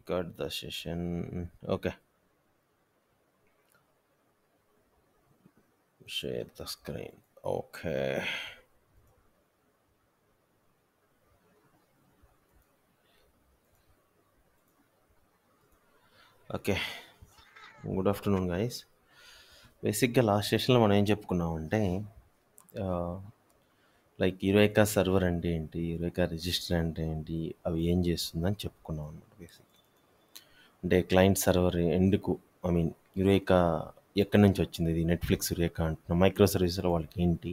Record the session. Okay. Share the screen. Okay. Okay. Good afternoon guys. బేసిక్గా last సెషన్లో మనం ఏం చెప్పుకున్నామంటే like Eureka server అంటే ఏంటి, యురేకా రిజిస్టర్ అంటే ఏంటి, అవి ఏం చేస్తుందని చెప్పుకున్నాం అనమాట. బేసిక్ అంటే క్లయింట్ సర్వర్ ఎందుకు, ఐ మీన్ యురేకా ఎక్కడి నుంచి వచ్చింది, ఇది నెట్ఫ్లిక్స్ యురేకా అంటున్నాం, మైక్రో సర్వీస్లో వాళ్ళకి ఏంటి,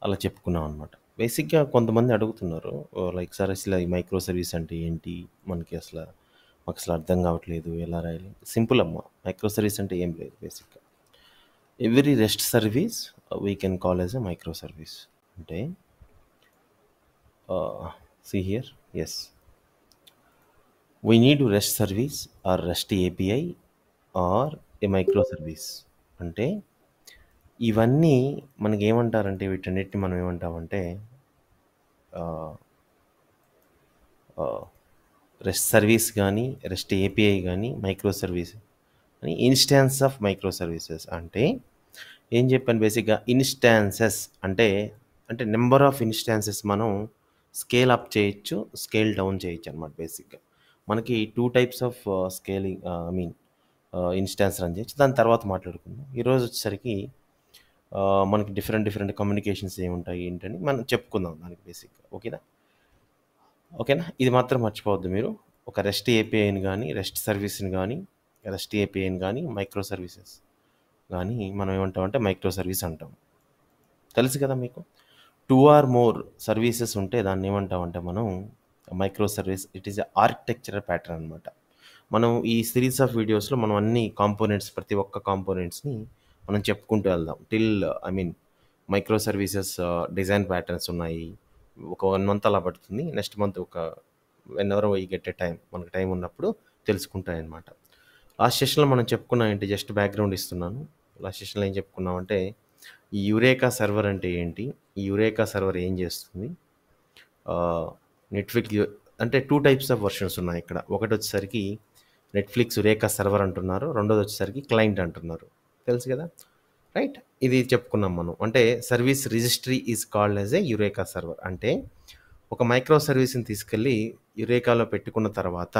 అలా చెప్పుకున్నాం అనమాట. బేసిక్గా కొంతమంది అడుగుతున్నారు లైక్ సార్ అసలు ఈ మైక్రో సర్వీస్ అంటే ఏంటి, మనకి అసలు మాకు అసలు అర్థం కావట్లేదు, ఎలా రాయాలి. సింపుల్ అమ్మ, మైక్రో సర్వీస్ అంటే ఏం లేదు. బేసిక్గా every rest service we can call as a micro service. అంటే see here, yes, we need rest service or rest API or a micro service. అంటే ఇవన్నీ మనకి ఏమంటారంటే, వీటన్నిటిని మనం ఏమంటామంటే రెస్ట్ సర్వీస్ కానీ, రెస్ట్ ఏపీఐ కానీ, మైక్రో సర్వీస్ అని ఇన్స్టాన్స్ ఆఫ్ మైక్రో సర్వీసెస్. అంటే ఏం చెప్పాను, బేసిక్గా ఇన్స్టాన్సెస్ అంటే అంటే నెంబర్ ఆఫ్ ఇన్స్టాన్సెస్ మనం స్కేల్ అప్ చేయొచ్చు, స్కేల్ డౌన్ చేయొచ్చు అనమాట. బేసిక్గా మనకి 2 types of scaling, I mean instance run చేయొచ్చు. దాని తర్వాత మాట్లాడుకుందాం. ఈరోజు వచ్చేసరికి మనకి డిఫరెంట్ కమ్యూనికేషన్స్ ఏముంటాయి ఏంటని మనం చెప్పుకుందాం దానికి బేసిక్గా. ఓకేనా. ఇది మాత్రం మర్చిపోవద్దు మీరు. ఒక రెస్ట్ ఏపీఐని కానీ, రెస్ట్ సర్వీస్ని కానీ, రెస్ట్ ఏపీఐని కానీ, మైక్రో సర్వీసెస్ కానీ మనం ఏమంటామంటే మైక్రో సర్వీస్ అంటాం. తెలుసు కదా మీకు. 2 ఆర్ మోర్ సర్వీసెస్ ఉంటే దాన్ని ఏమంటామంటే మనం micro service. It is a architectural pattern అనమాట. మనం ఈ సిరీస్ ఆఫ్ వీడియోస్లో మనం అన్ని కాంపోనెంట్స్, ప్రతి ఒక్క కాంపోనెంట్స్ని మనం చెప్పుకుంటూ వెళ్దాం till, I mean micro services design patterns ఉన్నాయి. ఒక 1 మంత్ అలా పడుతుంది. నెక్స్ట్ మంత్ ఒక when ever we get a time, మనకు టైం ఉన్నప్పుడు తెలుసుకుంటాయన్నమాట. లాస్ట్ సెషన్లో మనం చెప్పుకున్నాం ఏంటి, జస్ట్ బ్యాక్గ్రౌండ్ ఇస్తున్నాను. లాస్ట్ సెషన్లో ఏం చెప్పుకున్నామంటే ఈ యురేకా సర్వర్ అంటే ఏంటి, ఈ యురేకా సర్వర్ ఏం చేస్తుంది, నెట్ఫ్లిక్స్ అంటే 2 టైప్స్ ఆఫ్ వర్షన్స్ ఉన్నాయి ఇక్కడ. ఒకటి వచ్చేసరికి నెట్ఫ్లిక్స్ యురేకా సర్వర్ అంటున్నారు, రెండోది వచ్చేసరికి క్లయింట్ అంటున్నారు. తెలుసు కదా, రైట్. ఇది చెప్పుకున్నాం మనం. అంటే service registry is called as a Eureka server. అంటే ఒక మైక్రో సర్వీస్ని తీసుకెళ్ళి యురేకాలో పెట్టుకున్న తర్వాత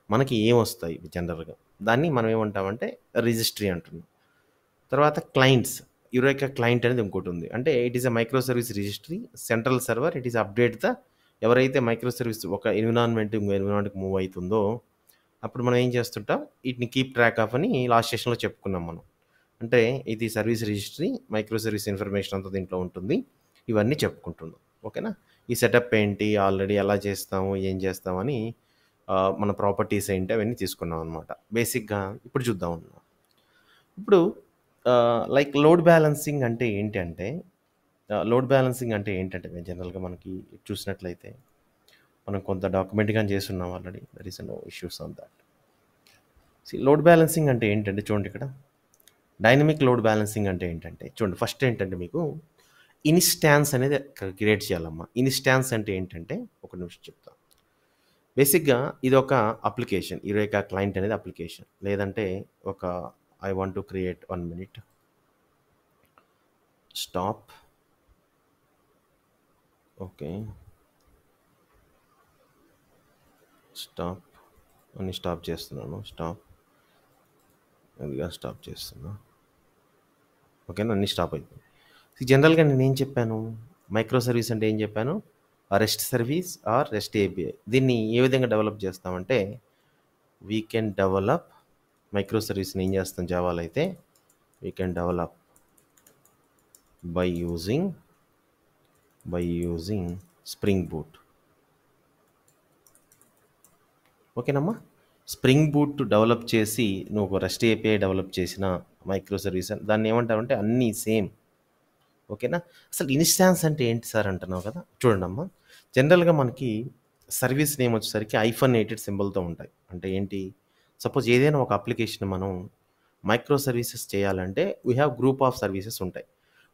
మనకి ఏం వస్తాయి జనరల్గా, దాన్ని మనం ఏమంటామంటే రిజిస్ట్రీ అంటున్నాం. తర్వాత క్లయింట్స్, యురేకా క్లయింట్ అనేది ఇంకోటి ఉంది. అంటే it is a micro service registry, central server, it is update the, ఎవరైతే మైక్రో సర్వీస్ ఒక ఎన్విరాన్మెంట్ ఇంకో ఎన్విరాన్మెంట్కి మూవ్ అవుతుందో అప్పుడు మనం ఏం చేస్తుంటాం, వీటిని కీప్ ట్రాక్ ఆఫ్ అని లాస్ట్ సెషన్లో చెప్పుకున్నాం మనం. అంటే ఇది service registry, micro service information అంతా దీంట్లో ఉంటుంది, ఇవన్నీ చెప్పుకుంటున్నాం. ఓకేనా. ఈ సెటప్ ఏంటి, ఆల్రెడీ ఎలా చేస్తాము, ఏం చేస్తామని, మన ప్రాపర్టీస్ ఏంటి అవన్నీ తీసుకున్నాం అనమాట. బేసిక్గా ఇప్పుడు చూద్దాం. ఇప్పుడు లైక్ లోడ్ బ్యాలెన్సింగ్ అంటే ఏంటి అంటే, లోడ్ బ్యాలెన్సింగ్ అంటే ఏంటంటే జనరల్గా మనకి చూసినట్లయితే మనం కొంత డాక్యుమెంట్ కానీ చేస్తున్నాం already, there is no issues on that. Load balancing అంటే ఏంటంటే చూడండి, ఇక్కడ డైనమిక్ లోడ్ బ్యాలెన్సింగ్ అంటే ఏంటంటే చూడండి, ఫస్ట్ ఏంటంటే మీకు ఇన్స్టాన్స్ అనేది క్రియేట్ చేయాలమ్మా. ఇన్స్టాన్స్ అంటే ఏంటంటే ఒక నిమిషం చెప్తాను. బేసిక్గా ఇది ఒక అప్లికేషన్, యురేకా క్లయింట్ అనేది అప్లికేషన్. లేదంటే ఒక I want to create 1 minute, stop. Okay, stop అని స్టాప్ చేస్తున్నాను. స్టాప్, అదిగా స్టాప్ చేస్తున్నా. ఓకేనా, అన్నీ స్టాప్ అయిపోయింది. జనరల్గా నేను ఏం చెప్పాను, మైక్రో సర్వీస్ అంటే ఏం చెప్పాను, rest service or rest API. దీన్ని ఏ విధంగా డెవలప్ చేస్తామంటే వీ కెన్ డెవలప్ మైక్రో సర్వీస్ని ఏం చేస్తాం జావాలో అయితే, we can develop by using spring boot. ఓకేనమ్మా. స్ప్రింగ్ బూట్ డెవలప్ చేసి నువ్వు ఒక రెస్ట్ ఏపీఐ డెవలప్ చేసిన మైక్రో సర్వీస్ దాన్ని ఏమంటావంటే అన్నీ సేమ్. ఓకేనా. అసలు ఇన్స్టాన్స్ అంటే ఏంటి సార్ అంటున్నావు కదా, చూడండి అమ్మా. జనరల్గా మనకి సర్వీస్ నేమ్ వచ్చేసరికి ఐఫోనేటెడ్ సింబల్తో ఉంటాయి. అంటే ఏంటి, సపోజ్ ఏదైనా ఒక అప్లికేషన్ మనం మైక్రో సర్వీసెస్ చేయాలంటే we have group of services ఉంటాయి.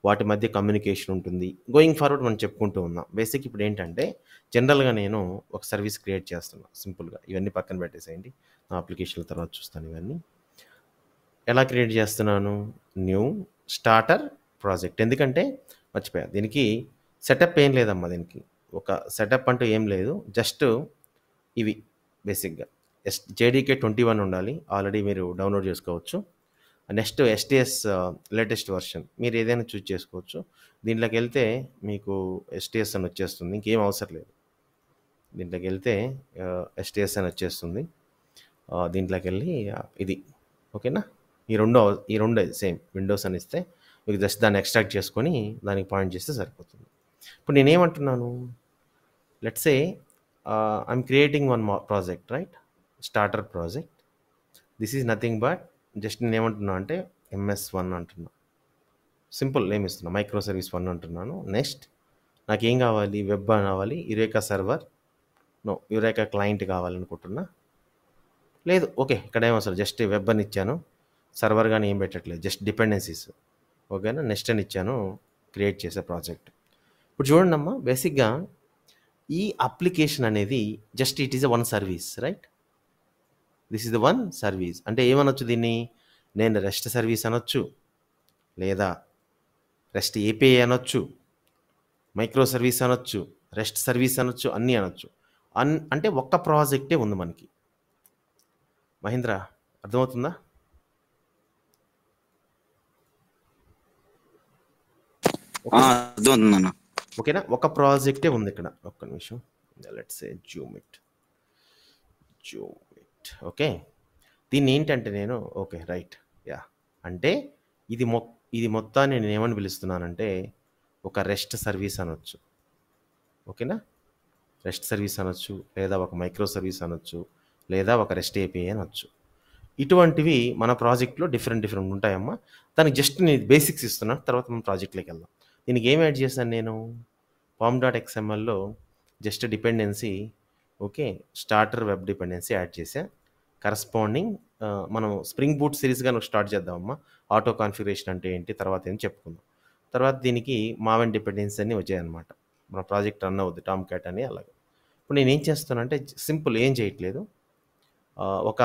వాటి మధ్య కమ్యూనికేషన్ ఉంటుంది. గోయింగ్ ఫార్వర్డ్ మనం చెప్పుకుంటూ ఉన్నాం. బేసిక్ ఇప్పుడు ఏంటంటే జనరల్‌గా నేను ఒక సర్వీస్ క్రియేట్ చేస్తున్నా సింపుల్‌గా. ఇవన్నీ పక్కన పెట్టేసేయండి. నా అప్లికేషన్‌ల తర్వాత చూస్తాను ఇవన్నీ. ఎలా క్రియేట్ చేస్తున్నాను? New starter project. ఎందుకంటే మర్చిపోయా. దీనికి సెటప్ ఏం లేదమ్మా దీనికి. ఒక సెటప్ అంటూ ఏం లేదు. జస్ట్ ఇవి బేసిక్‌గా. జేడీకే 21 ఉండాలి. ఆల్రెడీ మీరు డౌన్లోడ్ చేసుకోవచ్చు. Next STS latest version. మీరు ఏదైనా చూజ్ చేసుకోవచ్చు. దీంట్లోకెళ్తే మీకు ఎస్టీఎస్ అని వచ్చేస్తుంది. ఇంకేం అవసరం లేదు. దీంట్లోకెళ్తే ఎస్టీఎస్ అని వచ్చేస్తుంది. దీంట్లోకెళ్ళి ఇది ఓకేనా? ఈ రెండు సేమ్ విండోస్ అని ఇస్తే మీకు జస్ట్ దాన్ని ఎక్స్ట్రాక్ట్ చేసుకొని దానికి పాయింట్ చేస్తే సరిపోతుంది. ఇప్పుడు నేనేమంటున్నాను? Let's say I'm creating one project right? Starter project. This is nothing but just నేనేమంటున్నా అంటే MS1 అంటున్నా. సింపుల్ నేమ్ ఇస్తున్నా. మైక్రో సర్వీస్ 1 అంటున్నాను. నెక్స్ట్ నాకేం కావాలి? వెబ్ కావాలి, యురేకా సర్వర్, యురేకా క్లయింట్ కావాలనుకుంటున్నా. లేదు ఓకే, ఇక్కడ ఏం అవసరం, జస్ట్ వెబ్ అని ఇచ్చాను. సర్వర్ కానీ ఏం పెట్టట్లేదు, జస్ట్ డిపెండెన్సీస్. ఓకేనా? నెక్స్ట్ అని ఇచ్చాను, క్రియేట్ చేసే ప్రాజెక్ట్. ఇప్పుడు చూడండి అమ్మా, బేసిక్గా ఈ అప్లికేషన్ అనేది just it is a one service right. This is the one service. అంటే ఏమనొచ్చు దీన్ని? నేను రెస్ట్ సర్వీస్ అనొచ్చు, లేదా రెస్ట్ ఏపీఐ అనొచ్చు, మైక్రో సర్వీస్ అనొచ్చు, రెస్ట్ సర్వీస్ అనొచ్చు, అన్నీ అనొచ్చు. అంటే ఒక్క ప్రాజెక్టే ఉంది మనకి. మహేంద్ర అర్థమవుతుందా? అర్థమవుతుందన్న. ఓకేనా? ఒక ప్రాజెక్టే ఉంది ఇక్కడ. ఒక్క నిమిషం, let's say Zoom it. Okay, దీన్ని ఏంటంటే నేను ఓకే రైట్ యా అంటే ఇది మొత్తాన్ని నేను ఏమని పిలుస్తున్నానంటే ఒక రెస్ట్ సర్వీస్ అనొచ్చు. ఓకేనా? రెస్ట్ సర్వీస్ అనొచ్చు, లేదా ఒక మైక్రో సర్వీస్ అనొచ్చు, లేదా ఒక రెస్ట్ ఏపీఐ అనొచ్చు. ఇటువంటివి మన ప్రాజెక్ట్లో డిఫరెంట్ ఉంటాయమ్మా. దానికి జస్ట్ నేను బేసిక్స్ ఇస్తున్నాను, తర్వాత మన ప్రాజెక్ట్లోకి వెళ్దాం. దీనికి ఏం యాడ్ చేశాను నేను? pom.xmlలో just dependency okay starter web dependency add చేసా. కరస్పాండింగ్ మనం స్ప్రింగ్ బూట్ సిరీస్గా స్టార్ట్ చేద్దామమ్మా. ఆటో కాన్ఫిగరేషన్ అంటే ఏంటి తర్వాత ఏం చెప్పుకుందాం. తర్వాత దీనికి మావెన్ డిపెండెన్సీ అన్నీ వచ్చాయన్నమాట. మన ప్రాజెక్ట్ రన్ అవుద్ది టామ్ క్యాట్ అని. అలాగే ఇప్పుడు నేను ఏం చేస్తానంటే సింపుల్, ఏం చేయట్లేదు, ఒక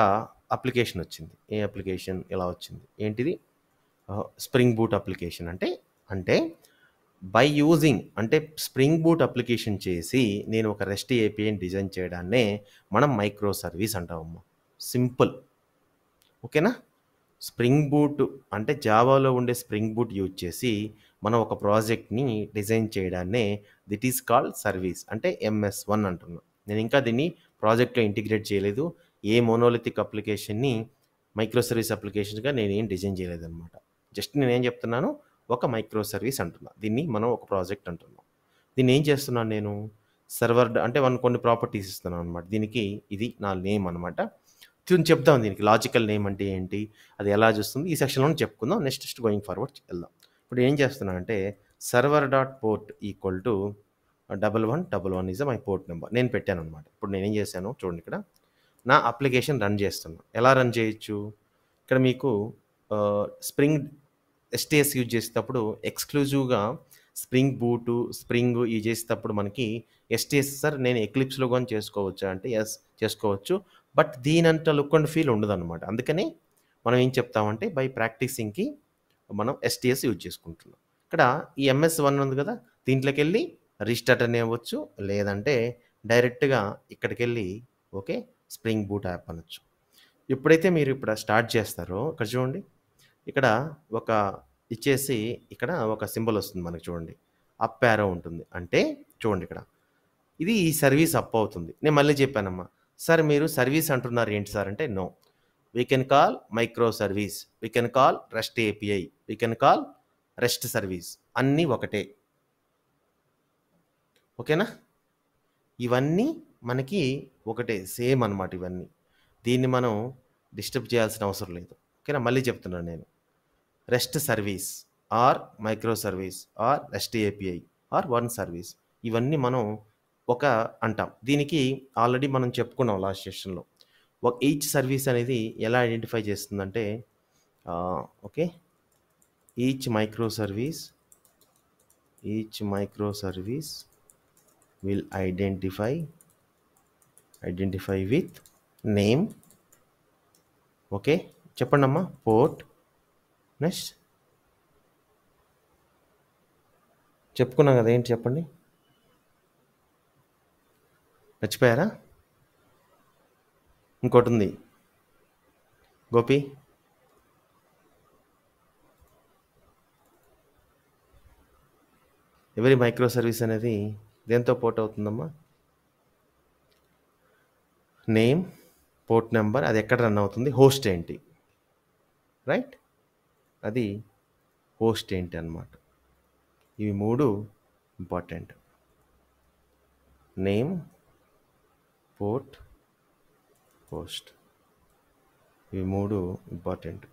అప్లికేషన్ వచ్చింది. ఏ అప్లికేషన్ ఇలా వచ్చింది? ఏంటిది? Spring boot application. అంటే బై యూజింగ్ అంటే స్ప్రింగ్ బూట్ అప్లికేషన్ చేసి నేను ఒక రెస్ట్ ఏపీఐని డిజైన్ చేయడాన్నే మనం మైక్రో సర్వీస్ అంటామమ్మా. సింపుల్. ఓకేనా? స్ప్రింగ్ బూట్ అంటే జావాలో ఉండే స్ప్రింగ్ బూట్ యూజ్ చేసి మనం ఒక ప్రాజెక్ట్ని డిజైన్ చేయడాన్నే దిట్ ఈస్ కాల్డ్ సర్వీస్. అంటే MS1 అంటున్నా. నేను ఇంకా దీన్ని ప్రాజెక్ట్లో ఇంటిగ్రేట్ చేయలేదు. ఏ మోనోలిథిక్ అప్లికేషన్ని మైక్రో సర్వీస్ అప్లికేషన్గా నేను ఏం డిజైన్ చేయలేదన్నమాట. జస్ట్ నేనేం చెప్తున్నాను, ఒక మైక్రో సర్వీస్ అంటున్నా. దీన్ని మనం ఒక ప్రాజెక్ట్ అంటున్నాం. దీన్ని ఏం చేస్తున్నాను నేను? సర్వర్ అంటే కొన్ని ప్రాపర్టీస్ ఇస్తున్నాను అనమాట. దీనికి ఇది నా నేమ్ అనమాట. చెప్దాం దీనికి లాజికల్ నేమ్ అంటే ఏంటి, అది ఎలా చూస్తుంది, ఈ సెక్షన్లో చెప్పుకుందాం. నెక్స్ట్ గోయింగ్ ఫార్వర్డ్ వెళ్దాం. ఇప్పుడు ఏం చేస్తున్నానంటే server.port equal to 1111 is my port number నేను పెట్టాను అనమాట. ఇప్పుడు నేనేం చేశాను చూడండి, ఇక్కడ నా అప్లికేషన్ రన్ చేస్తున్నాను. ఎలా రన్ చేయొచ్చు? ఇక్కడ మీకు స్ప్రింగ్ ఎస్టీఎస్ యూజ్ చేసేటప్పుడు ఎక్స్క్లూజివ్గా స్ప్రింగ్ బూటు స్ప్రింగ్ ఇవి చేసేటప్పుడు మనకి ఎస్టీఎస్ సార్ నేను ఎక్లిప్స్లో కానీ చేసుకోవచ్చా అంటే ఎస్ చేసుకోవచ్చు, బట్ దీనంత లుక్ అండ్ ఫీల్ ఉండదు అనమాట. అందుకని మనం ఏం చెప్తామంటే బై ప్రాక్టీసింగ్కి మనం ఎస్టీఎస్ యూజ్ చేసుకుంటున్నాం. ఇక్కడ ఈ MS1 ఉంది కదా, దీంట్లోకి వెళ్ళి రీస్టార్ట్ అని అవ్వచ్చు, లేదంటే డైరెక్ట్గా ఇక్కడికి వెళ్ళి ఓకే స్ప్రింగ్ బూట్ యాప్ అనొచ్చు. ఎప్పుడైతే మీరు ఇప్పుడు స్టార్ట్ చేస్తారో ఇక్కడ చూడండి, ఇక్కడ ఒక ఇచ్చేసి ఇక్కడ ఒక సింబల్ వస్తుంది మనకు చూడండి, అప్ యారో ఉంటుంది. అంటే చూడండి ఇక్కడ ఇది ఈ సర్వీస్ అప్ అవుతుంది. నేను మళ్ళీ చెప్పానమ్మా, సార్ మీరు సర్వీస్ అంటున్నారు ఏంటి సార్ అంటే no, we can call micro service, we can call rest API, we can call rest service, అన్నీ ఒకటే. ఓకేనా? ఇవన్నీ మనకి ఒకటే, సేమ్ అనమాట ఇవన్నీ. దీన్ని మనం డిస్టర్బ్ చేయాల్సిన అవసరం లేదు. ఓకేనా? మళ్ళీ చెప్తున్నాను నేను, rest service or micro service or rest API or one service, ఇవన్నీ మనం ఒక అంటాం. దీనికి ఆల్రెడీ మనం చెప్పుకున్నాం లాస్ట్ సెషన్లో. ఈచ్ సర్వీస్ అనేది ఎలా ఐడెంటిఫై చేస్తుందంటే okay each micro service each micro service will identify with name. Okay, చెప్పండి అమ్మా. పోర్ట్, నెక్స్ట్ చెప్పుకున్నాం కదా, ఏంటి చెప్పండి, మర్చిపోయారా? ఇంకోటి ఉంది గోపి. ఎవరి మైక్రో సర్వీస్ అనేది దేంతో పోర్ట్ అవుతుందమ్మా? నేమ్, పోర్ట్ నెంబర్, అది ఎక్కడ రన్ అవుతుంది, హోస్ట్ ఏంటి, రైట్? అది హోస్ట్ ఏంటి అన్నమాట. ఇవి మూడు ఇంపార్టెంట్. నేమ్, పోర్ట్, హోస్ట్, ఇవి మూడు ఇంపార్టెంట్.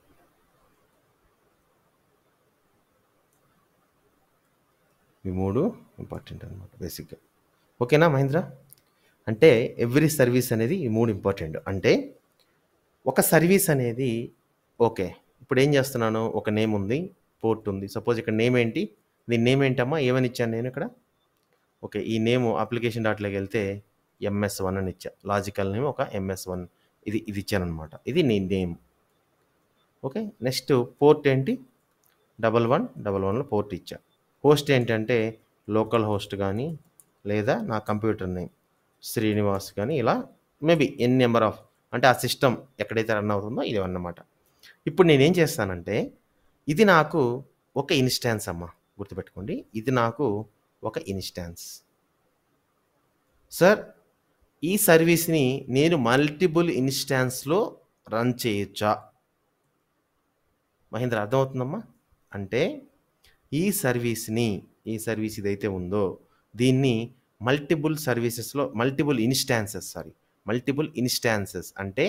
ఇవి మూడు ఇంపార్టెంట్ అనమాట బేసిక్గా. ఓకేనా మహేంద్ర? అంటే ఎవ్రీ సర్వీస్ అనేది ఈ మూడు ఇంపార్టెంట్. అంటే ఒక సర్వీస్ అనేది, ఓకే ఇప్పుడు ఏం చేస్తున్నాను, ఒక నేమ్ ఉంది, పోర్ట్ ఉంది. సపోజ్ ఇక్కడ నేమ్ ఏంటి, దీని నేమ్ ఏంటమ్మా, ఏమని ఇచ్చాను నేను ఇక్కడ? ఓకే, ఈ నేమ్ అప్లికేషన్ డాట్లోకి వెళ్తే MS1 అని ఇచ్చా. లాజికల్ నేమ్ ఒక MS1 ఇది ఇచ్చాను అనమాట. ఇది నేను నేమ్. ఓకే, నెక్స్ట్ పోర్ట్ ఏంటి, 1111లో పోర్ట్ ఇచ్చా. హోస్ట్ ఏంటంటే లోకల్ హోస్ట్ కానీ లేదా నా కంప్యూటర్ నేమ్ శ్రీనివాస్ కానీ, ఇలా మేబీ ఎన్ నెంబర్ ఆఫ్, అంటే ఆ సిస్టమ్ ఎక్కడైతే రన్ అవుతుందో ఇది అన్నమాట. ఇప్పుడు నేనేం చేస్తానంటే, ఇది నాకు ఒక ఇన్స్టాన్స్ అమ్మ, గుర్తుపెట్టుకోండి, ఇది నాకు ఒక ఇన్స్టాన్స్. సార్ ఈ సర్వీస్ని నేను మల్టిపుల్ ఇన్స్టాన్స్లో రన్ చేయొచ్చా? మహేంద్ర అర్థమవుతుందమ్మా? అంటే ఈ సర్వీస్ ఇదైతే ఉందో దీన్ని మల్టిపుల్ ఇన్స్టాన్సెస్ అంటే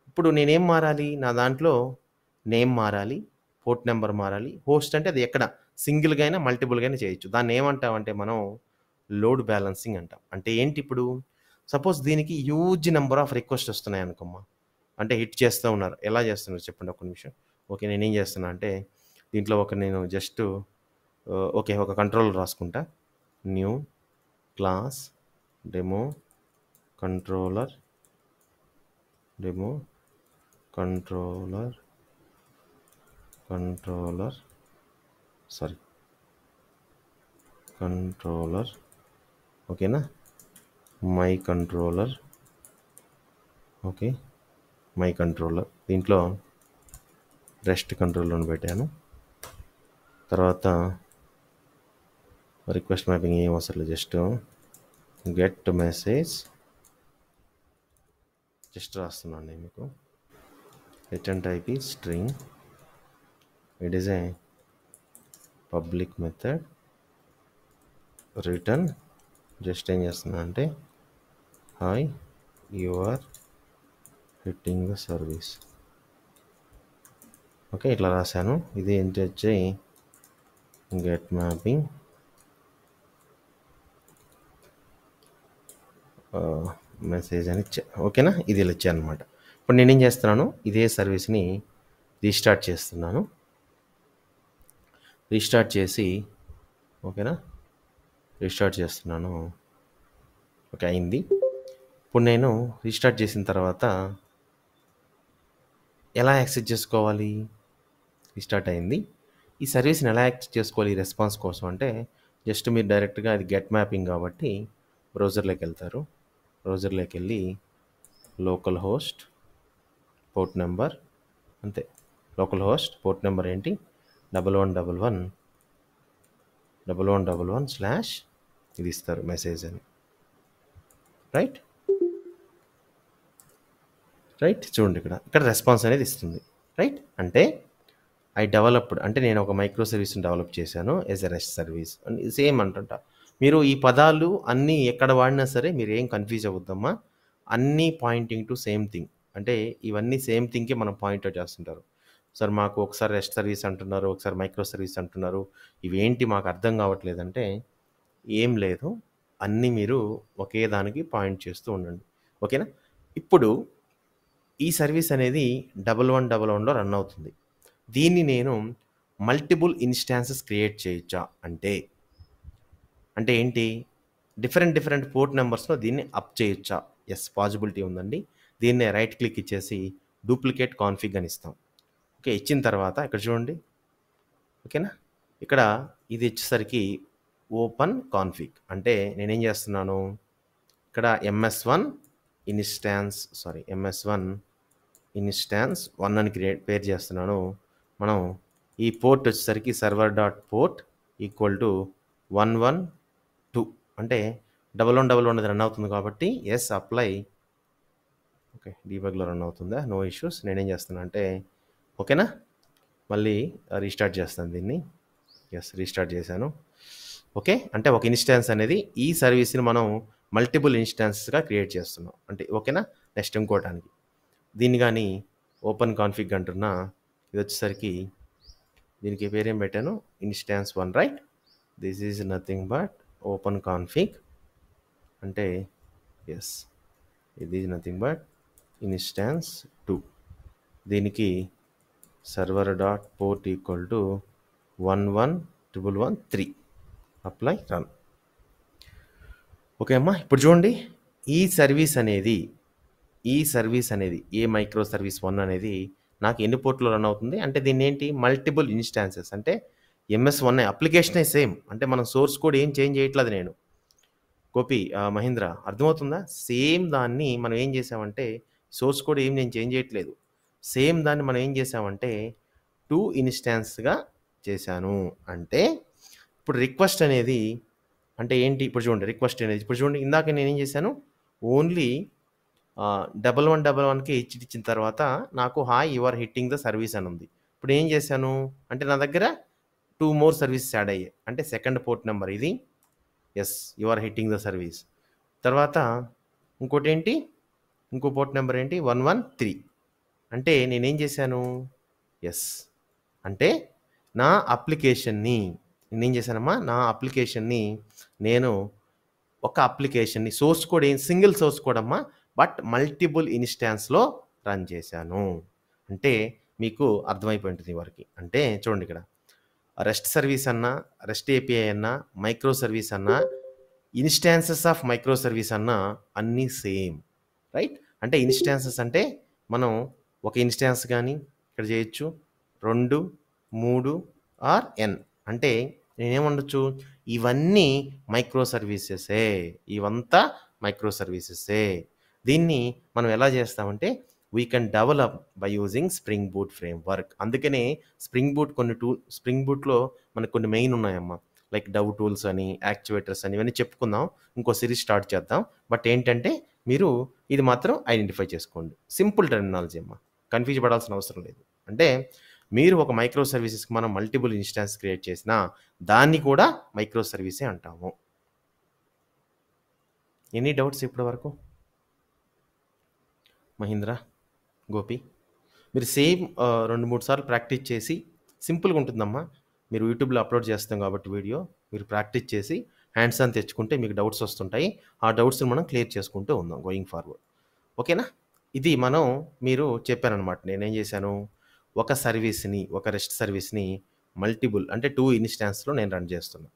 ఇప్పుడు నేనేం మారాలి, నా దాంట్లో నేమ్ మారాలి, పోర్ట్ నెంబర్ మారాలి, హోస్ట్ అంటే అది ఎక్కడ సింగిల్గా అయినా మల్టిపుల్గా అయినా చేయొచ్చు. దాన్ని ఏమంటామంటే మనం లోడ్ బ్యాలెన్సింగ్ అంటాం. అంటే ఏంటి, ఇప్పుడు సపోజ్ దీనికి హ్యూజ్ నెంబర్ ఆఫ్ రిక్వెస్ట్ వస్తున్నాయి అనుకోమ్మా, అంటే హిట్ చేస్తూ ఉన్నారు. ఎలా చేస్తున్నారు చెప్పండి ఒక నిమిషం. ఓకే, నేనేం చేస్తున్నా అంటే దీంట్లో నేను జస్ట్ ఓకే ఒక కంట్రోలర్ రాసుకుంటా. న్యూ క్లాస్ డెమో కంట్రోలర్ ఓకేనా. My controller, okay my controller, దీంట్లో రెస్ట్ కంట్రోలర్ని పెట్టాను. తర్వాత రిక్వెస్ట్ మ్యాపింగ్ ఏం అవసరం లేదు, జస్ట్ గెట్ మెసేజ్ జస్ట్ రాస్తున్నాను నేను మీకు. రిటర్న్ టైప్ ఈ string, it is a public method. Return just ఏం చేస్తున్నా అంటే hi you are hitting the service. Okay, ఇట్లా రాశాను. ఇది ఏంటి వచ్చి గెట్ మ్యాపింగ్ మెసేజ్ అని ఇచ్చా. ఓకేనా, ఇది ఇలా ఇచ్చా అనమాట. ఇప్పుడు నేనేం చేస్తున్నాను, ఇదే సర్వీస్ని రీస్టార్ట్ చేస్తున్నాను. రీస్టార్ట్ చేసి, ఓకేనా, రీస్టార్ట్ చేస్తున్నాను. ఓకే అయింది. ఇప్పుడు నేను రీస్టార్ట్ చేసిన తర్వాత ఎలా యాక్సెస్ చేసుకోవాలి, రీస్టార్ట్ అయింది. ఈ సర్వీస్ని ఎలా యాక్సెస్ చేసుకోవాలి ఈ రెస్పాన్స్ కోసం అంటే జస్ట్ మీరు డైరెక్ట్గా అది గెట్ మ్యాపింగ్ కాబట్టి బ్రౌజర్లోకి వెళ్తారు. బ్రౌజర్లోకి వెళ్ళి లోకల్ హోస్ట్ పోర్ట్ నెంబర్, అంతే, లోకల్ హోస్ట్ పోర్ట్ నెంబర్ ఏంటి 1111 ఇది ఇస్తారు మెసేజ్ అని. రైట్ చూడండి, ఇక్కడ రెస్పాన్స్ అనేది ఇస్తుంది. రైట్ అంటే అంటే నేను ఒక మైక్రో సర్వీస్ని డెవలప్ చేశాను as a rest service. Same అంటుంటా, మీరు ఈ పదాలు అన్నీ ఎక్కడ వాడినా సరే మీరు ఏం కన్ఫ్యూజ్ అవ్వద్దమ్మా, అన్నీ పాయింటింగ్ టు సేమ్ థింగ్. అంటే ఇవన్నీ సేమ్ థింగ్కి మనం పాయింట్అవుట్ చేస్తుంటారు. సార్ మాకు ఒకసారి రెస్ట్ సర్వీస్ అంటున్నారు, ఒకసారి మైక్రో సర్వీస్ అంటున్నారు, ఇవేంటి మాకు అర్థం కావట్లేదంటే ఏం లేదు, అన్నీ మీరు ఒకే దానికి పాయింట్ చేస్తూ ఉండండి. ఓకేనా. ఇప్పుడు ఈ సర్వీస్ అనేది 1111లో రన్ అవుతుంది. దీన్ని నేను మల్టిపుల్ ఇన్స్టాన్సెస్ క్రియేట్ చేయొచ్చా అంటే అంటే ఏంటి? డిఫరెంట్ పోర్ట్ నెంబర్స్‌లో దీన్ని అప్ చేయొచ్చా? యెస్, పాజిబిలిటీ ఉందండి. దీన్నే రైట్ క్లిక్ ఇచ్చేసి డూప్లికేట్ కాన్ఫిగ్ అని ఇస్తాం. ఓకే. ఇచ్చిన తర్వాత ఇక్కడ చూడండి. ఓకేనా? ఇక్కడ ఇది వచ్చేసరికి ఓపెన్ కాన్ఫిగ్. అంటే నేనేం చేస్తున్నాను, ఇక్కడ MS1 ఇన్స్టాన్స్ 1 అని పేరు చేస్తున్నాను. మనం ఈ పోర్ట్ వచ్చేసరికి server dot port equal to 112 అంటే 1111 అనేది రన్ అవుతుంది కాబట్టి ఎస్ అప్లై. ఓకే, డీబగ్లో రన్ అవుతుందా? No issues. నేనేం చేస్తున్నా అంటే ఓకేనా, మళ్ళీ రీస్టార్ట్ చేస్తాను దీన్ని. ఎస్, రీస్టార్ట్ చేశాను. ఓకే, అంటే ఒక ఇన్స్టాన్స్ అనేది ఈ సర్వీస్ని మనం మల్టిపుల్ ఇన్స్టాన్సెస్గా క్రియేట్ చేస్తున్నాం అంటే ఓకేనా. నెక్స్ట్ ఇంకోటానికి దీన్ని కానీ ఓపెన్ కాన్ఫిగ్ అంటున్నా. ఇది వచ్చేసరికి దీనికి పేరేం పెట్టాను, instance 1, right. This is nothing but open config అంటే ఎస్, ఇది ఈజ్ నథింగ్ బట్ ఇన్స్టాన్స్ 2. దీనికి server dot port equal to 11113 apply run. Okay అమ్మా, ఇప్పుడు చూడండి ఈ సర్వీస్ అనేది ఏ మైక్రో సర్వీస్ 1 అనేది నాకు ఎన్ని పోర్ట్లో రన్ అవుతుంది అంటే దీన్ని ఏంటి మల్టిపుల్ ఇన్స్టాన్సెస్ అంటే MS1 అప్లికేషనే సేమ్. అంటే మనం సోర్స్ కోడ్ ఏం చేంజ్ చేయట్లేదు నేను. గోపి, మహేంద్ర, అర్థమవుతుందా? సేమ్ దాన్ని మనం ఏం చేసామంటే సోర్స్ కోడ్ ఏం నేను చేంజ్ చేయట్లేదు. సేమ్ దాన్ని మనం ఏం చేసామంటే 2 ఇన్స్టాన్స్గా చేశాను. అంటే ఇప్పుడు రిక్వెస్ట్ అనేది అంటే ఏంటి, ఇప్పుడు చూడండి రిక్వెస్ట్ అనేది ఇప్పుడు చూడండి ఇందాక నేనేం చేశాను, ఓన్లీ 1111కి ఇచ్చిన తర్వాత నాకు hi you are hitting the service అని ఉంది. ఇప్పుడు ఏం చేశాను అంటే నా దగ్గర 2 మోర్ సర్వీసెస్ యాడ్ అయ్యాయి. అంటే సెకండ్ పోర్ట్ నెంబర్ ఇది, yes you are hitting the service. తర్వాత ఇంకోటి ఏంటి, ఇంకో పోర్ట్ నెంబర్ ఏంటి 113. అంటే నేనేం చేశాను, ఎస్ అంటే నా అప్లికేషన్ని నేనేం చేశానమ్మా, నా అప్లికేషన్ని నేను ఒక అప్లికేషన్ని source code single source code అమ్మా, బట్ మల్టిపుల్ ఇన్స్టాన్స్లో రన్ చేశాను. అంటే మీకు అర్థమైపోయి ఉంటుంది వరకు. అంటే చూడండి ఇక్కడ రెస్ట్ సర్వీస్ అన్నా, రెస్ట్ ఏపీఐ అన్నా, మైక్రో సర్వీస్ అన్నా, ఇన్స్టాన్సెస్ ఆఫ్ మైక్రో సర్వీస్ అన్నా అన్నీ సేమ్, రైట్. అంటే ఇన్స్టాన్సెస్ అంటే మనం ఒక ఇన్స్టాన్స్ కానీ ఇక్కడ చేయొచ్చు, 2, 3 ఆర్ n. అంటే నేనేమండొచ్చు, ఇవన్నీ మైక్రో సర్వీసెసే, ఇవంతా మైక్రో సర్వీసెసే. దీన్ని మనం ఎలా చేస్తామంటే we can develop by using spring boot framework. అందుకనే స్ప్రింగ్ బూట్లో మనకు కొన్ని మెయిన్ ఉన్నాయమ్మా, లైక్ డవ్ టూల్స్ అని, యాక్చువేటర్స్ అని, ఇవన్నీ చెప్పుకుందాం, ఇంకో సిరీస్ స్టార్ట్ చేద్దాం. బట్ ఏంటంటే మీరు ఇది మాత్రం ఐడెంటిఫై చేసుకోండి. సింపుల్ టెర్మినాలజీ అమ్మా, కన్ఫ్యూజ్ పడాల్సిన అవసరం లేదు. అంటే మీరు ఒక మైక్రో సర్వీసెస్కి మనం మల్టిపుల్ ఇన్స్టాన్స్ క్రియేట్ చేసినా దాన్ని కూడా మైక్రో సర్వీసే అంటాము. ఎనీ డౌట్స్ ఇప్పటి వరకు? మహేంద్ర, గోపి, మీరు సేమ్ 2-3 సార్లు ప్రాక్టీస్ చేసి, సింపుల్గా ఉంటుందమ్మా. మీరు యూట్యూబ్లో అప్లోడ్ చేస్తాం కాబట్టి వీడియో మీరు ప్రాక్టీస్ చేసి హ్యాండ్స్ ఆన్ తెచ్చుకుంటే మీకు డౌట్స్ వస్తుంటాయి. ఆ డౌట్స్ని మనం క్లియర్ చేసుకుంటూ ఉందాం గోయింగ్ ఫార్వర్డ్. ఓకేనా? ఇది మీరు చెప్పారనమాట. నేనేం చేశాను, ఒక సర్వీస్ని, ఒక రెస్ట్ సర్వీస్ని మల్టిపుల్ అంటే 2 ఇన్స్టాన్స్లో నేను రన్ చేస్తున్నాను.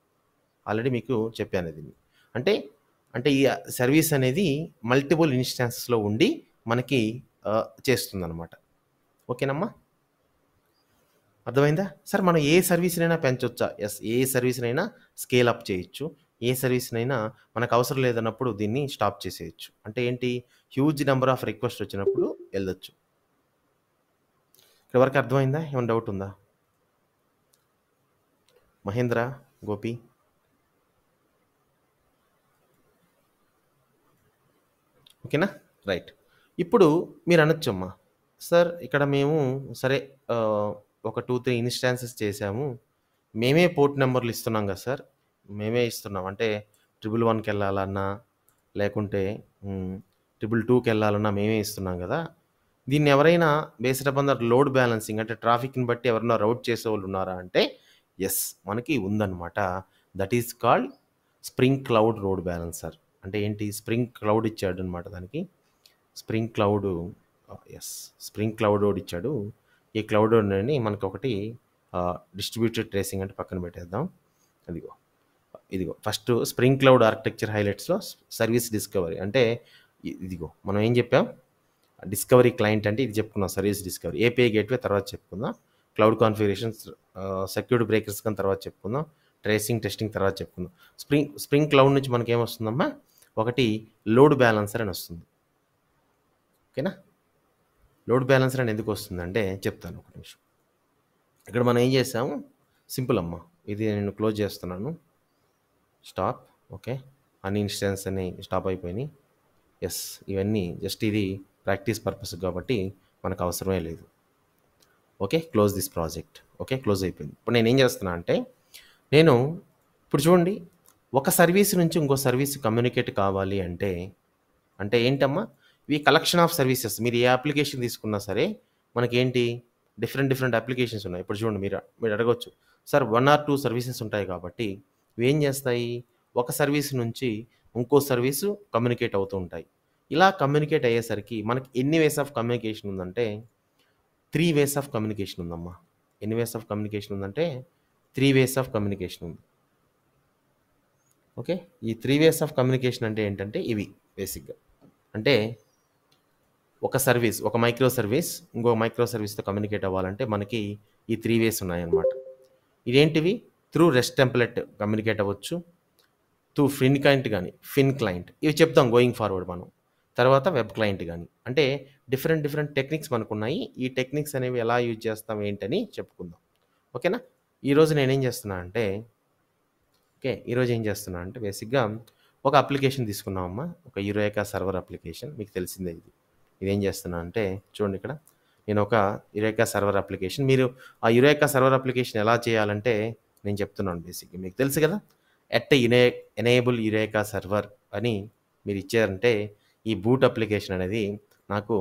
ఆల్రెడీ మీకు చెప్పాను ఇది. అంటే అంటే ఈ సర్వీస్ అనేది మల్టిపుల్ ఇన్స్టాన్సెస్లో ఉండి మనకి చేస్తుందన్నమాట. ఓకేనమ్మా, అర్థమైందా? సార్ మనం ఏ సర్వీస్నైనా పెంచొచ్చా? ఎస్, ఏ సర్వీస్నైనా స్కేల్ అప్ చేయొచ్చు. ఏ సర్వీస్నైనా మనకు అవసరం లేదన్నప్పుడు దీన్ని స్టాప్ చేసేయచ్చు. అంటే ఏంటి, హ్యూజ్ నెంబర్ ఆఫ్ రిక్వెస్ట్ వచ్చినప్పుడు వెళ్ళొచ్చు. ఇక్కడ వరకు అర్థమైందా? ఏమైనా డౌట్ ఉందా? మహేంద్ర, గోపి, ఓకేనా? రైట్. ఇప్పుడు మీరు అనొచ్చమ్మా, సార్ ఇక్కడ మేము సరే ఒక 2-3 ఇన్స్టాన్సెస్ చేసాము, మేమే పోర్ట్ నెంబర్లు ఇస్తున్నాం కదా సార్, మేమే ఇస్తున్నాం. అంటే 111కి వెళ్ళాలన్నా లేకుంటే 222కి వెళ్ళాలన్నా మేమే ఇస్తున్నాం కదా, దీన్ని ఎవరైనా based upon the load balancing అంటే ట్రాఫిక్ని బట్టి ఎవరైనా రౌట్ చేసే వాళ్ళు ఉన్నారా అంటే ఎస్, మనకి ఉందన్నమాట. That is called spring cloud load balancer. అంటే ఏంటి, స్ప్రింగ్ క్లౌడ్ ఇచ్చాడు అనమాట దానికి. Spring cloud, yes, spring cloud load ఇచ్చాడు. ఈ క్లౌడ్ అని మనకు ఒకటి డిస్ట్రిబ్యూటెడ్ ట్రేసింగ్ అంటే పక్కన పెట్టేద్దాం. అదిగో ఇదిగో ఫస్ట్ స్ప్రింగ్ క్లౌడ్ ఆర్కిటెక్చర్ హైలైట్స్లో సర్వీస్ డిస్కవరీ అంటే ఇదిగో మనం ఏం చెప్పాం, డిస్కవరీ క్లయింట్ అంటే ఇది చెప్పుకున్నాం, సర్వీస్ డిస్కవరీ. ఏపీఐ గేట్వే తర్వాత చెప్పుకుందాం, క్లౌడ్ కాన్ఫిగరేషన్స్, సెక్యూరిటీ బ్రేకర్స్ కానీ తర్వాత చెప్పుకుందాం, ట్రేసింగ్ టెస్టింగ్ తర్వాత చెప్పుకుందాం. స్ప్రింగ్ క్లౌడ్ నుంచి మనకి ఏమొస్తుందమ్మా, ఒకటి లోడ్ బ్యాలెన్సర్ అని వస్తుంది. ఓకేనా, లోడ్ బ్యాలెన్సర్ అని ఎందుకు వస్తుందంటే చెప్తాను ఒక నిమిషం. ఇక్కడ మనం ఏం చేసాము, సింపుల్ అమ్మా, ఇది నేను క్లోజ్ చేస్తున్నాను, స్టాప్. ఓకే, అన్ని ఇన్స్టెన్స్ అని స్టాప్ అయిపోయినాయి. ఎస్, ఇవన్నీ జస్ట్ ఇది ప్రాక్టీస్ పర్పస్ కాబట్టి మనకు అవసరమే లేదు. Okay, close this project. Okay, close అయిపోయింది. ఇప్పుడు నేను ఏం చేస్తున్నా అంటే, నేను ఇప్పుడు చూడండి, ఒక సర్వీస్ నుంచి ఇంకో సర్వీస్ కమ్యూనికేట్ కావాలి అంటే అంటే ఏంటమ్మా, ఇవి కలెక్షన్ ఆఫ్ సర్వీసెస్. మీరు ఏ అప్లికేషన్ తీసుకున్నా సరే మనకేంటి, డిఫరెంట్ అప్లికేషన్స్ ఉన్నాయి. ఇప్పుడు చూడండి, మీరు అడగొచ్చు, సార్ 1 or 2 సర్వీసెస్ ఉంటాయి కాబట్టి ఇవి ఏం చేస్తాయి, ఒక సర్వీస్ నుంచి ఇంకో సర్వీసు కమ్యూనికేట్ అవుతూ ఉంటాయి. ఇలా కమ్యూనికేట్ అయ్యేసరికి మనకి ఎన్ని వేస్ ఆఫ్ కమ్యూనికేషన్ ఉందంటే 3 వేస్ ఆఫ్ కమ్యూనికేషన్ ఉందమ్మా. ఎన్ని వేస్ ఆఫ్ కమ్యూనికేషన్ ఉందంటే 3 వేస్ ఆఫ్ కమ్యూనికేషన్ ఉంది. ఓకే, ఈ 3 వేస్ ఆఫ్ కమ్యూనికేషన్ అంటే ఏంటంటే ఇవి బేసిక్గా. అంటే ఒక సర్వీస్, ఒక మైక్రో సర్వీస్ ఇంకో మైక్రో సర్వీస్తో కమ్యూనికేట్ అవ్వాలంటే మనకి ఈ 3 వేస్ ఉన్నాయన్నమాట. ఇదేంటివి, త్రూ రెస్ట్ టెంప్లెట్ కమ్యూనికేట్ అవ్వచ్చు, త్రూ ఫిన్ క్లయింట్, ఇవి చెప్తాం గోయింగ్ ఫార్వర్డ్ మనం. తర్వాత వెబ్ క్లయింట్ కానీ, అంటే డిఫరెంట్ టెక్నిక్స్ మనకున్నాయి. ఈ టెక్నిక్స్ అనేవి ఎలా యూజ్ చేస్తాం ఏంటని చెప్పుకుందాం. ఓకేనా, ఈరోజు నేనేం చేస్తున్నా అంటే ఈరోజు ఏం చేస్తున్నా అంటే బేసిక్గా ఒక అప్లికేషన్ తీసుకున్నామమ్మా, ఒక యురేకా సర్వర్ అప్లికేషన్, మీకు తెలిసిందే ఇది. ఇదేం చేస్తున్నా అంటే చూడండి, ఇక్కడ నేను ఒక యురేకా సర్వర్ అప్లికేషన్, మీరు ఆ యురేకా సర్వర్ అప్లికేషన్ ఎలా చేయాలంటే నేను చెప్తున్నాను. బేసిక్గా మీకు తెలుసు కదా, ఎనేబుల్ యురేకా సర్వర్ అని మీరు ఇచ్చారంటే ఈ బూట్ అప్లికేషన్ అనేది నాకు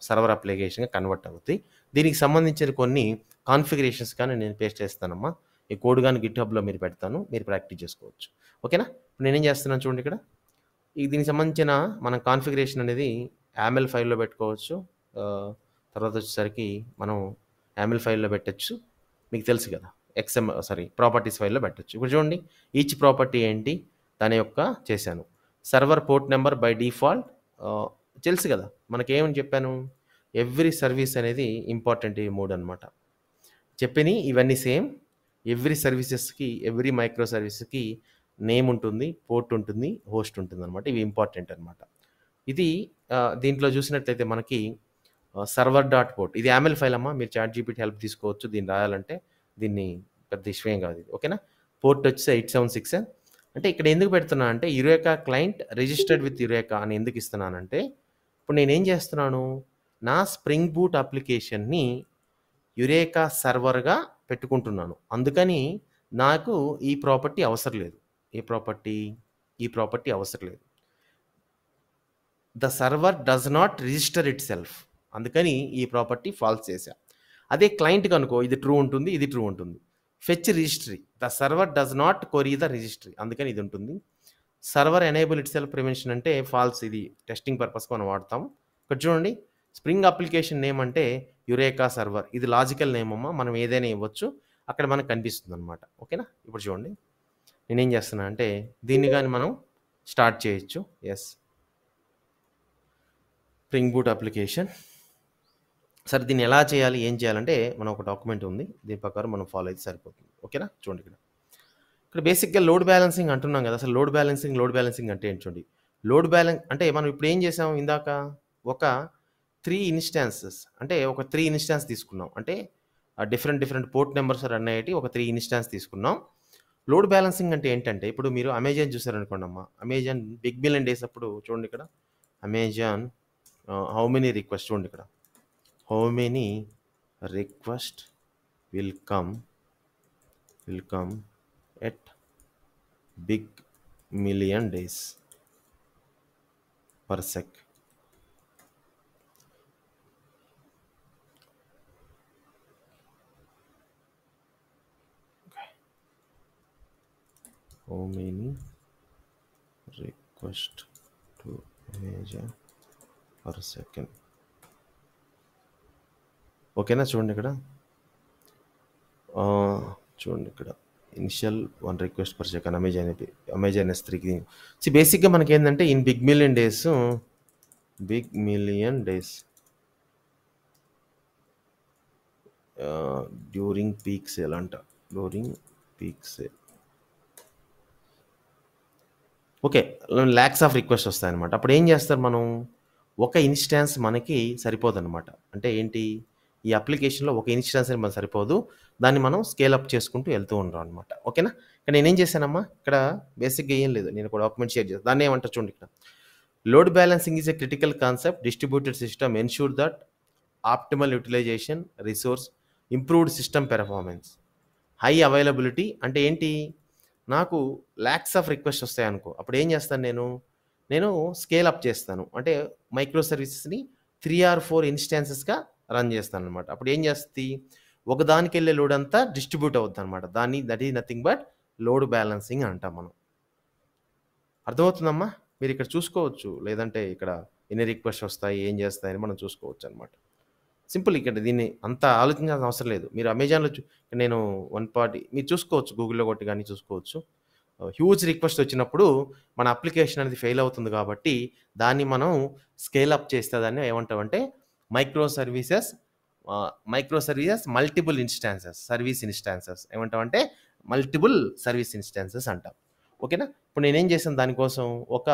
సర్వర్ అప్లికేషన్గా కన్వర్ట్ అవుతుంది. దీనికి సంబంధించిన కొన్ని కాన్ఫిగరేషన్స్ కానీ నేను పేస్ట్ చేస్తానమ్మా. ఈ కోడ్ కానీ గిట్ హబ్లో మీరు పెడతాను, మీరు ప్రాక్టీస్ చేసుకోవచ్చు. ఓకేనా, ఇప్పుడు నేనేం చేస్తున్నాను చూడండి, ఇక్కడ దీనికి సంబంధించిన మనం కాన్ఫిగరేషన్ అనేది యామెల్ ఫైల్లో పెట్టుకోవచ్చు. తర్వాత వచ్చేసరికి మనం యామెల్ ఫైల్లో పెట్టచ్చు, మీకు తెలుసు కదా, ప్రాపర్టీస్ ఫైల్లో పెట్టచ్చు. ఇప్పుడు చూడండి, ఈచ్ ప్రాపర్టీ ఏంటి దాని యొక్క చేశాను. Server port number by default తెలుసు కదా, మనకేమని చెప్పాను, ఎవ్రీ సర్వీస్ అనేది ఇంపార్టెంట్ ఈ 3 అనమాట. చెప్పినవి ఇవన్నీ సేమ్. ఎవ్రీ సర్వీసెస్కి, ఎవ్రీ మైక్రో సర్వీస్కి నేమ్ ఉంటుంది, పోర్ట్ ఉంటుంది, హోస్ట్ ఉంటుంది అనమాట. ఇవి ఇంపార్టెంట్ అనమాట. ఇది దీంట్లో చూసినట్లయితే మనకి సర్వర్ డాట్ పోర్ట్, ఇది యామెల్ ఫైల్ అమ్మా, మీరు చాట్ జీపీటీ హెల్ప్ తీసుకోవచ్చు దీన్ని రాయాలంటే. దీన్ని పెద్ద విషయం కాదు ఇది. ఓకేనా, పోర్ట్ వచ్చి 876. అంటే ఇక్కడ ఎందుకు పెడుతున్నా అంటే Eureka client registered with Eureka అని ఎందుకు ఇస్తున్నానంటే, ఇప్పుడు నేనేం చేస్తున్నాను, నా స్ప్రింగ్ బూట్ అప్లికేషన్ని యురేకా సర్వర్గా పెట్టుకుంటున్నాను. అందుకని నాకు ఈ ప్రాపర్టీ అవసరం లేదు. ఈ ప్రాపర్టీ అవసరం లేదు. The server does not register it self, అందుకని ఈ ప్రాపర్టీ ఫాల్స్ చేశా. అదే క్లయింట్ కనుకో ఇది ట్రూ ఉంటుంది, ఇది ట్రూ ఉంటుంది. Fetch registry, the server does not కొరీ the registry, అందుకని ఇది ఉంటుంది. Server enable it self prevention అంటే ఫాల్స్, ఇది టెస్టింగ్ పర్పస్కి మనం వాడతాం. ఇక్కడ చూడండి, స్ప్రింగ్ అప్లికేషన్ నేమ్ అంటే యురేకా సర్వర్, ఇది లాజికల్ నేమ్ అమ్మా, మనం ఏదైనా ఇవ్వచ్చు, అక్కడ మనకు కనిపిస్తుంది అనమాట. ఓకేనా, ఇప్పుడు చూడండి నేనేం చేస్తున్నా అంటే దీన్ని కానీ మనం స్టార్ట్ చేయొచ్చు. Yes, spring boot application. సరే, దీన్ని ఎలా చేయాలి, ఏం చేయాలంటే మనం ఒక డాక్యుమెంట్ ఉంది, దీని ప్రకారం మనం ఫాలో అయితే సరిపోతుంది. ఓకేనా, చూడండి ఇక్కడ బేసిక్గా లోడ్ బ్యాలెన్సింగ్ అంటున్నాం కదా. అసలు లోడ్ బ్యాలెన్సింగ్ అంటే ఏంటి చూడండి. లోడ్ బ్యాలెన్స్ అంటే మనం ఇప్పుడు ఏం చేసాం, ఇందాక ఒక 3 ఇన్స్టాన్సెస్, అంటే ఒక 3 ఇన్స్టాన్స్ తీసుకున్నాం, అంటే డిఫరెంట్ పోర్ట్ నెంబర్స్ రన్ అయ్యేటి ఒక 3 ఇన్స్టాన్స్ తీసుకున్నాం. లోడ్ బ్యాలెన్సింగ్ అంటే ఏంటంటే, ఇప్పుడు మీరు అమెజాన్ చూసారనుకోండి అమ్మా, అమెజాన్ బిగ్ బిలియన్ డేస్ అప్పుడు చూడండి, ఇక్కడ అమెజాన్ హౌ మెనీ రిక్వెస్ట్, చూడండి ఇక్కడ how many request will come at big million days per sec. How many request to Amazon per second. ఓకేనా, చూడండి ఇక్కడ చూడండి ఇక్కడ initial 1 request per second Amazon S3కి. బేసిక్గా మనకి ఏంటంటే in big million days during peak sale అంట. During peak sale okay, lakhs of request వస్తాయన్నమాట. అప్పుడు ఏం చేస్తారు మనం, ఒక ఇన్స్టాన్స్ మనకి సరిపోదన్నమాట. అంటే ఏంటి, ఈ అప్లికేషన్లో ఒక ఇన్స్టాన్స్ అని మనకు సరిపోదు, దాన్ని మనం స్కేల్ అప్ చేసుకుంటూ వెళ్తూ ఉంటాం అనమాట. ఓకేనా. ఇక్కడ నేనేం చేశానమ్మా, ఇక్కడ బేసిక్గా ఏం లేదు, నేను ఒక డాక్యుమెంట్ షేర్ చేస్తాను. దాన్ని ఏమంటారు చూడండి, ఇక్కడ load balancing is a critical concept. Distributed system ensure that optimal utilization resource, improved system performance, high availability. అంటే ఏంటి, నాకు ల్యాక్స్ ఆఫ్ రిక్వెస్ట్ వస్తాయి అనుకో, అప్పుడు ఏం చేస్తాను నేను స్కేల్ అప్ చేస్తాను. అంటే మైక్రో సర్వీసెస్ని 3 or 4 ఇన్స్టాన్సెస్గా రన్ చేస్తాను అనమాట. అప్పుడు ఏం చేస్తుంది, ఒకదానికి వెళ్ళే లోడ్ అంతా డిస్ట్రిబ్యూట్ అవుతుంది అనమాట. That is nothing but load balancing అంటాం మనం. అర్థమవుతుందమ్మా, మీరు ఇక్కడ చూసుకోవచ్చు, లేదంటే ఇక్కడ ఎన్ని రిక్వెస్ట్ వస్తాయి, ఏం చేస్తాయని మనం చూసుకోవచ్చు అనమాట. సింపుల్, ఇక్కడ దీన్ని అంత ఆలోచించాల్సిన అవసరం లేదు. మీరు అమెజాన్లో నేను మీరు చూసుకోవచ్చు, గూగుల్లో కొట్టి కానీ చూసుకోవచ్చు. హ్యూజ్ రిక్వెస్ట్ వచ్చినప్పుడు మన అప్లికేషన్ అనేది ఫెయిల్ అవుతుంది కాబట్టి దాన్ని మనం స్కేల్ అప్ చేస్తే దాన్ని ఏమంటామంటే micro services multiple service instances ఏమంటామంటే మల్టిపుల్ సర్వీస్ ఇన్స్టాన్సెస్ అంటాం. ఓకేనా. ఇప్పుడు నేనేం చేశాను దానికోసం, ఒక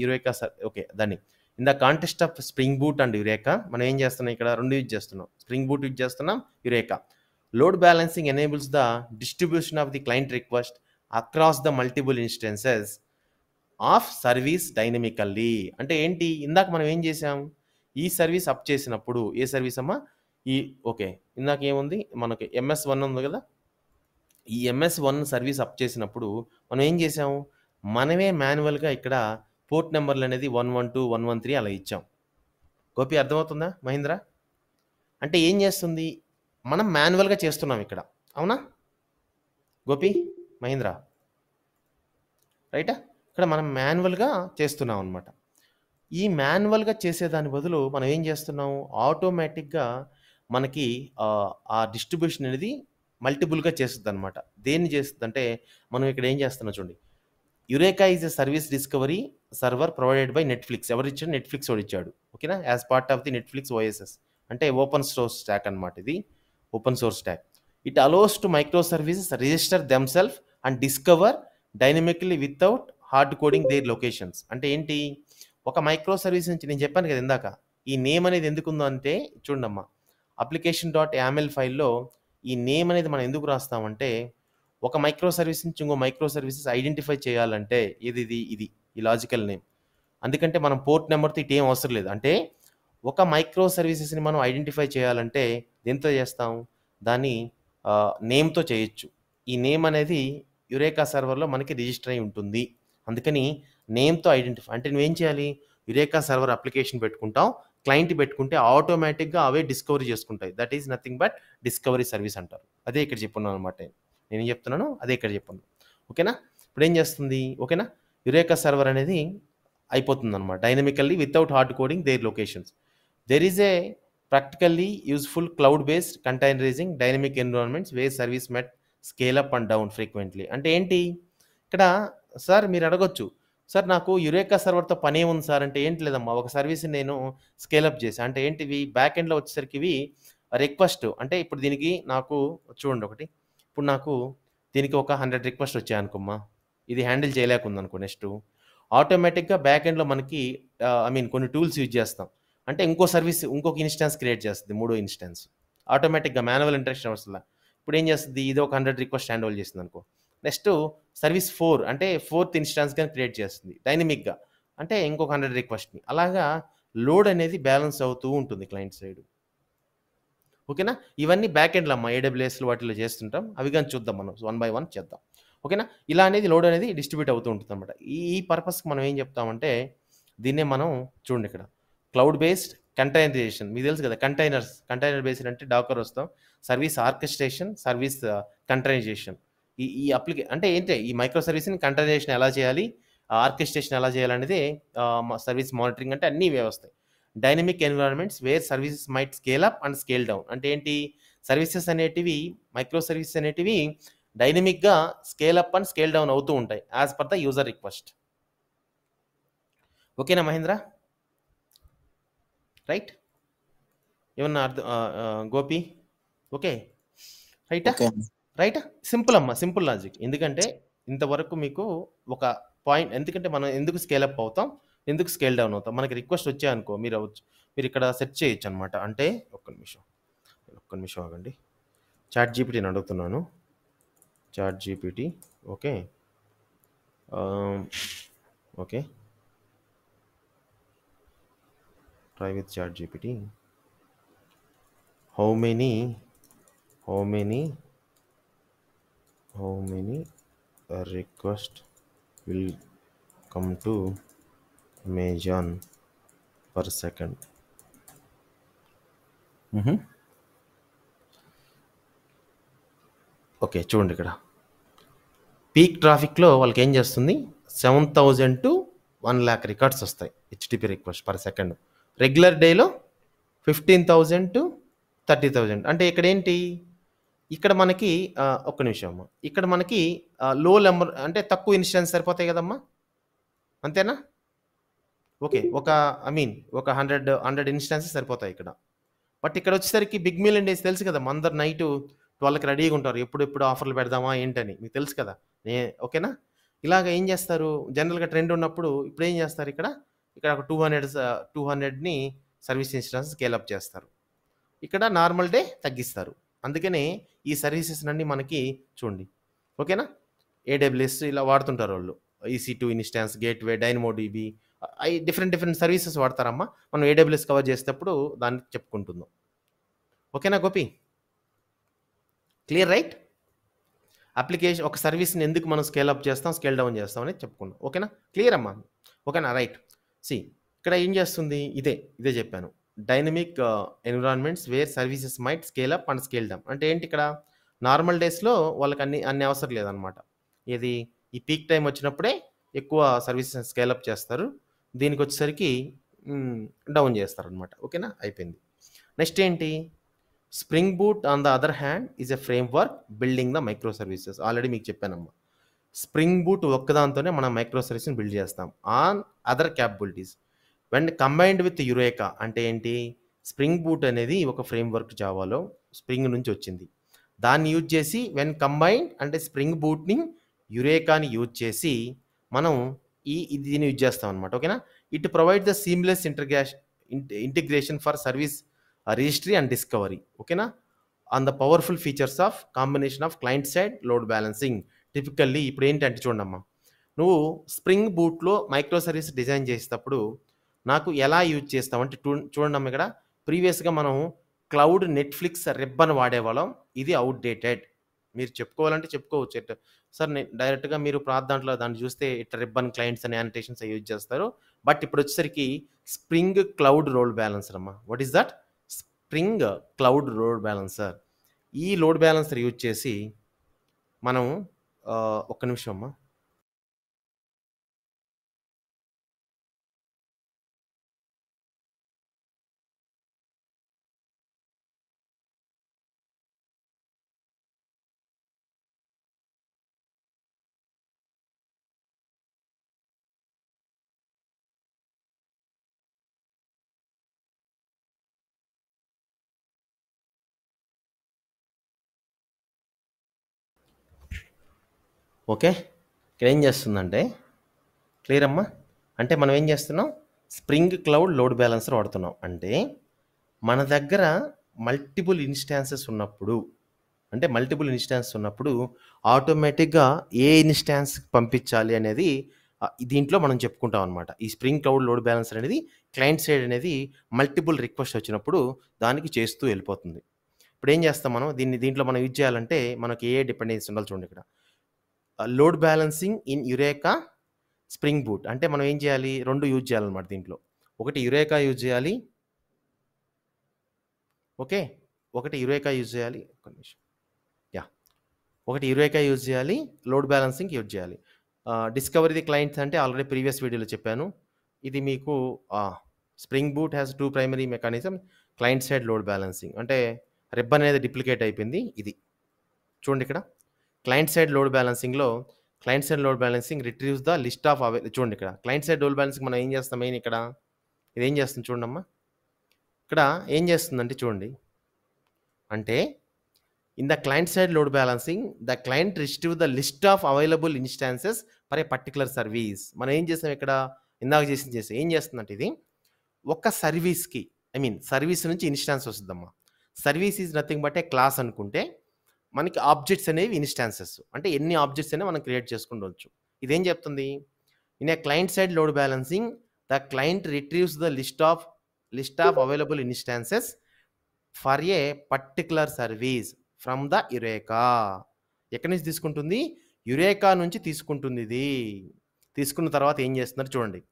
యురేకా ఓకే, దాన్ని in the contest of spring boot and Eureka మనం ఏం చేస్తున్నాం, ఇక్కడ 2 యూజ్ చేస్తున్నాం, స్ప్రింగ్ బూట్ యూజ్ చేస్తున్నాం, Eureka. Load balancing enables the distribution of the client request across the multiple instances of service dynamically. అంటే ఏంటి, ఇందాక మనం ఏం చేసాం, ఈ సర్వీస్ అప్ చేసినప్పుడు, ఏ సర్వీస్ అమ్మా, ఓకే ఇందాక ఏముంది మనకి MS1 ఉంది కదా, ఈ MS1 సర్వీస్ అప్ చేసినప్పుడు మనం ఏం చేసాం, మనమే మాన్యువల్గా ఇక్కడ పోర్ట్ నెంబర్లు అనేది 112 113 అలా ఇచ్చాం. గోపి అర్థమవుతుందా మహేంద్ర? అంటే ఏం చేస్తుంది, మనం మాన్యువల్గా చేస్తున్నాం ఇక్కడ, అవునా గోపి మహేంద్ర, రైటా? ఇక్కడ మనం మాన్యువల్గా చేస్తున్నాం అనమాట. ఈ మాన్యువల్గా చేసేదాని బదులు మనం ఏం చేస్తున్నాం, ఆటోమేటిక్గా మనకి ఆ డిస్ట్రిబ్యూషన్ అనేది మల్టిపుల్గా చేస్తుంది అనమాట. దేన్ని చేస్తుంది అంటే, మనం ఇక్కడ ఏం చేస్తున్నాం చూడండి, Eureka is a service discovery server provided by Netflix. ఎవరు ఇచ్చాడు, నెట్ఫ్లిక్స్ వాడు ఇచ్చాడు. ఓకేనా, as part of the Netflix OSS, అంటే ఓపెన్ సోర్స్ స్టాక్ అనమాట. ఇది open source stack. It allows to micro services register themselves and discover dynamically without hard coding their locations. అంటే ఏంటి, ఒక మైక్రో సర్వీస్ నుంచి నేను చెప్పాను కదా ఇందాక, ఈ నేమ్ అనేది ఎందుకు ఉందో అంటే చూడమ్మా, application.yaml ఫైల్లో ఈ నేమ్ అనేది మనం ఎందుకు రాస్తామంటే, ఒక మైక్రో సర్వీస్ నుంచి ఇంకో మైక్రో సర్వీసెస్ ఐడెంటిఫై చేయాలంటే ఇది ఈ లాజికల్ నేమ్. అందుకంటే మనం పోర్ట్ నెంబర్తో ఇటు ఏం అవసరం లేదు. అంటే ఒక మైక్రో సర్వీసెస్ని మనం ఐడెంటిఫై చేయాలంటే దేంతో చేస్తాం, దాన్ని నేమ్తో చేయొచ్చు. ఈ నేమ్ అనేది యురేకా సర్వర్లో మనకి రిజిస్టర్ అయి ఉంటుంది. అందుకని నేమ్తో ఐడెంటిఫై, అంటే నువ్వేం చేయాలి, యురేకా సర్వర్ అప్లికేషన్ పెట్టుకుంటాం, క్లయింట్ పెట్టుకుంటే ఆటోమేటిక్గా అవే డిస్కవరీ చేసుకుంటాయి. That is nothing but discovery service అంటారు. అదే ఇక్కడ చెప్పున్నాను అనమాట, నేను చెప్తున్నాను అదే ఇక్కడ చెప్పాను. ఓకేనా. ఇప్పుడు ఏం చేస్తుంది, ఓకేనా, యురేకా సర్వర్ అనేది అయిపోతుంది అనమాట, dynamically without hard coding their locations. There is a practically useful cloud based containerising dynamic environments where service met scale up and down frequently. అంటే ఏంటి, ఇక్కడ సార్ మీరు అడగొచ్చు, సార్ నాకు యురేకా సర్వర్తో పనే ఉంది సార్ అంటే, ఏంటి లేదమ్మా, ఒక సర్వీస్ని నేను స్కేలప్ చేశాను అంటే ఏంటివి, బ్యాక్ ఎండ్లో వచ్చేసరికి ఇవి రిక్వెస్ట్. అంటే ఇప్పుడు దీనికి నాకు చూడండి ఒకటి, ఇప్పుడు నాకు దీనికి ఒక 100 రిక్వెస్ట్ వచ్చాయనుకోమ్మా, ఇది హ్యాండిల్ చేయలేకుందనుకో, నెక్స్ట్ ఆటోమేటిక్గా బ్యాక్ ఎండ్లో మనకి కొన్ని టూల్స్ యూజ్ చేస్తాం. అంటే ఇంకో సర్వీస్ ఇంకొక ఇన్స్టాన్స్ క్రియేట్ చేస్తుంది, మూడో ఇన్స్టాన్స్ ఆటోమేటిక్గా మాన్యువల్ ఇంటరాక్షన్ అవసరం. ఇప్పుడు ఏం చేస్తుంది, ఇది ఒక 100 రిక్వెస్ట్ హ్యాండిల్ చేస్తుంది అనుకో, నెక్స్ట్ సర్వీస్ 4 అంటే 4th ఇన్స్టాన్స్ కానీ క్రియేట్ చేస్తుంది డైనమిక్గా, అంటే ఇంకొక 100 రిక్వెస్ట్ని. అలాగా లోడ్ అనేది బ్యాలెన్స్ అవుతూ ఉంటుంది క్లయింట్ సైడ్. ఓకేనా. ఇవన్నీ బ్యాక్ ఎండ్లో అమ్మా, AWSలో వాటిలో చేస్తుంటాం, అవి కానీ చూద్దాం మనం 1 by 1 చేద్దాం. ఓకేనా. ఇలా అనేది లోడ్ అనేది డిస్ట్రిబ్యూట్ అవుతూ ఉంటుంది అనమాట. ఈ పర్పస్కి మనం ఏం చెప్తామంటే, దీన్నే మనం చూడండి ఇక్కడ క్లౌడ్ బేస్డ్ కంటైనరైజేషన్. మీకు తెలుసు కదా, కంటైనర్ బేస్డ్ అంటే డాకర్ వస్తాం, సర్వీస్ ఆర్కెస్ట్రేషన్, సర్వీస్ కంటైనరైజేషన్. ఈ అంటే ఏంటి, ఈ మైక్రో సర్వీస్ని కంటైనరైజేషన్ ఎలా చేయాలి, ఆర్కెస్ట్రేషన్ ఎలా చేయాలనేది సర్వీస్ మానిటరింగ్ అంటే అన్ని వ్యవస్థ. Dynamic environments where services might scale up and scale down. అంటే ఏంటి, సర్వీసెస్ అనేటివి, మైక్రో సర్వీసెస్ అనేటివి డైనమిక్గా scale up and scale down అవుతూ ఉంటాయి as per the user request. ఓకేనా మహేంద్ర? రైట్, ఏమన్నా అర్థం గోపి? ఓకే రైటా? ఓకే రైటా? సింపుల్ అమ్మా, సింపుల్ లాజిక్. ఎందుకంటే ఇంతవరకు మీకు ఒక పాయింట్, ఎందుకంటే మనం ఎందుకు స్కేల్ అప్ అవుతాం, ఎందుకు స్కేల్ డౌన్ అవుతాం, మనకి రిక్వెస్ట్ వచ్చాయనుకో మీరు ఇక్కడ సెర్చ్ చేయొచ్చు అనమాట. అంటే ఒక్క నిమిషం ఆగండి. చాట్ జీపీటీని అడుగుతున్నాను. Chat GPT, okay okay, try with chat GPT. How many request will come to Amazon per second? Okay చూడండి, ఇక్కడ పీక్ ట్రాఫిక్లో వాళ్ళకి ఏం చేస్తుంది, 7,000 to 1,00,000 రికార్డ్స్ వస్తాయి HTTP request per second. Regular డేలో 15,000 to 30,000. అంటే ఇక్కడ ఏంటి, ఇక్కడ మనకి ఒక్క నిమిషం, ఇక్కడ మనకి లో నెంబర్ అంటే తక్కువ ఇన్స్టెన్స్ సరిపోతాయి కదమ్మా, అంతేనా? ఓకే, ఒక 100 ఇన్స్టాన్సెస్ సరిపోతాయి ఇక్కడ. బట్ ఇక్కడ వచ్చేసరికి బిగ్ మిలియన్ డేస్ తెలుసు కదా, అందరు నైట్ 12కి రెడీగా ఉంటారు, ఎప్పుడు ఆఫర్లు పెడదామా ఏంటని, మీకు తెలుసు కదా. ఓకేనా? ఇలాగ ఏం చేస్తారు, జనరల్గా ట్రెండ్ ఉన్నప్పుడు ఇప్పుడు ఏం చేస్తారు, ఇక్కడ ఒక 200ని సర్వీస్ ఇన్స్టాన్స్ స్కేల్ అప్ చేస్తారు, ఇక్కడ నార్మల్ డే తగ్గిస్తారు. అందుకనే ఈ సర్వీసెస్ అన్నీ మనకి చూడండి, ఓకేనా, AWS ఇలా వాడుతుంటారు వాళ్ళు, EC2 ఇన్స్టాన్స్, గేట్వే, డైనమోడిబి, అవి డిఫరెంట్ సర్వీసెస్ వాడతారమ్మా. మనం AWS కవర్ చేసేటప్పుడు దాన్ని చెప్పుకుంటుందాం. ఓకేనా గోపి? Clear right? అప్లికేషన్ ఒక సర్వీస్ని ఎందుకు మనం స్కేల్ అప్ చేస్తాం, స్కేల్ డౌన్ చేస్తాం అనేది చెప్పుకున్నాం. ఓకేనా? క్లియర్ అమ్మా? ఓకేనా? రైట్. ఇక్కడ ఏం చేస్తుంది, ఇదే చెప్పాను, dynamic environments where services might scale up and scale down. అంటే ఏంటి, ఇక్కడ నార్మల్ డేస్లో వాళ్ళకి అన్ని అవసరం లేదనమాట. ఏది, ఈ పీక్ టైం వచ్చినప్పుడే ఎక్కువ సర్వీసెస్ స్కేల్ అప్ చేస్తారు, దీనికి వచ్చేసరికి డౌన్ చేస్తారనమాట. ఓకేనా? అయిపోయింది. నెక్స్ట్ ఏంటి, spring boot on the other hand is a frame work building the micro services. Already మీకు చెప్పానమ్మా, స్ప్రింగ్ బూట్ ఒక్కదాంతోనే మనం మైక్రో సర్వీస్ని బిల్డ్ చేస్తాం on other capabilities when combined with Eureka. అంటే ఏంటి, స్ప్రింగ్ బూట్ అనేది ఒక ఫ్రేమ్ వర్క్ జావాలో స్ప్రింగ్ నుంచి వచ్చింది, దాన్ని యూజ్ చేసి వెన్ కంబైన్డ్ అంటే స్ప్రింగ్ బూట్ని యురేకాని యూజ్ చేసి మనం దీన్ని యూజ్ చేస్తాం అనమాట. ఓకేనా? It provide the seamless integration for service registry and discovery. ఓకేనా? On the powerful features of combination of client side load balancing. Typically ఇప్పుడు ఏంటంటే చూడమ్మా, నువ్వు స్ప్రింగ్ బూట్లో మైక్రో సర్వీస్ డిజైన్ చేసేటప్పుడు నాకు ఎలా యూజ్ చేస్తామంటే చూడండి, ఇక్కడ ప్రీవియస్గా మనం క్లౌడ్ నెట్ఫ్లిక్స్ రిబ్బన్ వాడేవాళ్ళం, ఇది అవుట్డేటెడ్. మీరు చెప్పుకోవాలంటే చెప్పుకోవచ్చు, సార్ డైరెక్ట్గా మీరు దాంట్లో దాన్ని చూస్తే ఇట్లా రిబ్బన్ క్లయింట్స్ అనే యానిటేషన్స్ యూజ్ చేస్తారు. బట్ ఇప్పుడు వచ్చేసరికి స్ప్రింగ్ క్లౌడ్ లోడ్ బ్యాలెన్సర్ అమ్మా. What is that? Spring cloud load balancer. ఈ లోడ్ బ్యాలెన్సర్ యూజ్ చేసి మనం ఒక్క నిమిషం అమ్మా, ఓకే. ఇక్కడ ఏం చేస్తుందంటే, క్లియర్ అమ్మా, అంటే మనం ఏం చేస్తున్నాం, స్ప్రింగ్ క్లౌడ్ లోడ్ బ్యాలెన్సర్ వాడుతున్నాం. అంటే మన దగ్గర మల్టిపుల్ ఇన్స్టాన్సెస్ ఉన్నప్పుడు, ఆటోమేటిక్గా ఏ ఇన్స్టాన్స్ పంపించాలి అనేది దీంట్లో మనం చెప్పుకుంటాం అనమాట. ఈ స్ప్రింగ్ క్లౌడ్ లోడ్ బ్యాలెన్సర్ అనేది క్లయింట్ సైడ్ అనేది మల్టిపుల్ రిక్వెస్ట్ వచ్చినప్పుడు దానికి చేస్తూ వెళ్ళిపోతుంది. ఇప్పుడు ఏం చేస్తాం మనం, దీంట్లో మనం యూజ్ చేయాలంటే మనకి ఏ డిపెండెన్సీ ఉండాలి చూడండి, ఇక్కడ load balancing in Eureka spring boot. అంటే మనం ఏం చేయాలి, 2 యూజ్ చేయాలన్నమాట దీంట్లో. ఒకటి యురేకా యూజ్ చేయాలి, ఓకే, ఒకటి యురేకా యూజ్ చేయాలి, ఒకటి యురేకా యూజ్ చేయాలి, లోడ్ బ్యాలెన్సింగ్ యూజ్ చేయాలి. డిస్కవరీ క్లయింట్స్ అంటే ఆల్రెడీ ప్రీవియస్ వీడియోలో చెప్పాను. ఇది మీకు spring boot has 2 primary mechanism, client side load balancing. అంటే రిబ్బన్ అనేది డిప్లికేట్ అయిపోయింది, ఇది చూడండి ఇక్కడ క్లయింట్ సైడ్ లోడ్ బ్యాలెన్సింగ్‌లో client side load balancing రిట్రీవ్స్ the list of చూడండి ఇక్కడ క్లయింట్ సైడ్ లోడ్ బ్యాలెన్సింగ్ మనం ఏం చేస్తాం మెయిన్ ఇక్కడ ఇదేం చేస్తుంది చూడండమ్మా. ఇక్కడ ఏం చేస్తుందంటే చూడండి. అంటే in the client side load balancing the client retrieve the list of available instances for a particular service. మనం ఏం చేసాం ఇక్కడ ఇందాక చేసాం. ఏం చేస్తుందంటే ఇది ఒక సర్వీస్‌కి సర్వీస్ నుంచి ఇన్‌స్టాన్స్ వస్తదమ్మా. Service is nothing but a class అనుకుంటే మనకి ఆబ్జెక్ట్స్ అనేవి ఇన్‌స్టాన్సెస్. అంటే ఎన్ని ఆబ్జెక్ట్స్ అయినా మనం క్రియేట్ చేసుకుండొచ్చు. ఇదేం చెప్తుంది? In a client side load balancing the client రిట్రీవ్స్ the list of available instances for a particular service from the Eureka. ఎక్కడి నుంచి తీసుకుంటుంది? యురేకా నుంచి తీసుకుంటుంది ఇది. తీసుకున్న తర్వాత ఏం చేస్తున్నారు చూడండి.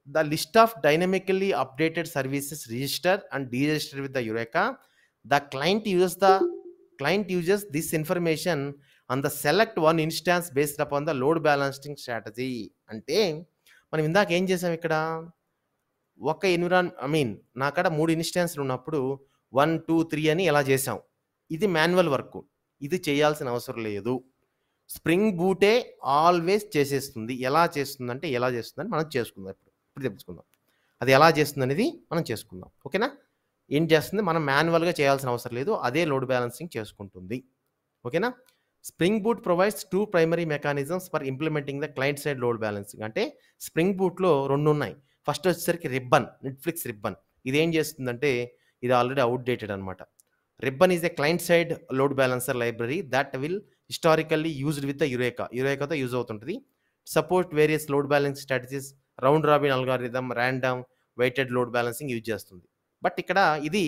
The list of dynamically updated services register and deregister with the Eureka. The client uses this information on the select one instance based upon the load balancing strategy. అంటే మనం ఇందాక ఏం చేసాం ఇక్కడ ఒక నాకాడ 3 ఇన్స్టాన్స్‌లు ఉన్నప్పుడు 1, 2, 3 అని ఎలా చేసాం. ఇది మాన్యువల్ వర్క్. ఇది చేయాల్సిన అవసరం లేదు. స్ప్రింగ్ బూటే ఆల్వేస్ చేసేస్తుంది. ఎలా చేస్తుందని మనం చేసుకుందాం ఇప్పుడు తెప్పించుకుందాం. అది ఎలా చేస్తుందనేది మనం చేసుకుందాం. ఓకేనా? ఏం చేస్తుంది మనం మాన్యువల్‌గా చేయాల్సిన అవసరం లేదు. అదే లోడ్ బ్యాలెన్సింగ్ చేసుకుంటుంది. ఓకేనా? Spring boot provides 2 primary mechanisms for implementing the client side load balancing. అంటే స్ప్రింగ్ బూట్‌లో 2 ఉన్నాయి. ఫస్ట్ వచ్చేసరికి నెట్‌ఫ్లిక్స్ రిబ్బన్. ఇదేం చేస్తుందంటే ఇది ఆల్రెడీ అవుట్‌డేటెడ్ అనమాట. Ribbon is a client side load balancer library that will historically used with the యురేకాతో use అవుతుంటది. Support various load balance strategies, round robin algorithm, random, weighted load balancing use చేస్తుంది. But ఇక్కడ ఇది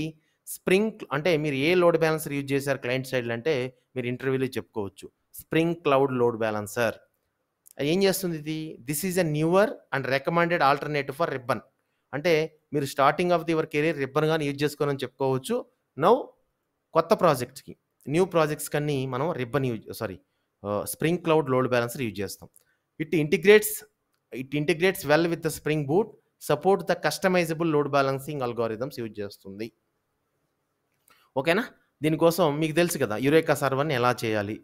spring అంటే మీరు ఏ load balancer use చేశారు client సైడ్లో అంటే మీరు ఇంటర్వ్యూలో చెప్పుకోవచ్చు. Spring cloud load balancer. ఏం చేస్తుంది ఇది? This is a newer and recommended alternative for ribbon. అంటే మీరు starting of your career ribbon గాని యూజ్ చేసుకోవాలని చెప్పుకోవచ్చు. నౌ కొత్త ప్రాజెక్ట్స్‌కి, న్యూ ప్రాజెక్ట్స్ కన్నీ మనం spring cloud load balancer use చేస్తాం. It integrates well with the spring boot, support the customizable load balancing algorithms use చేస్తుంది. ఓకేనా? దీనికోసం మీకు తెలుసు కదా యురేకా సర్వర్ని ఎలా చేయాలి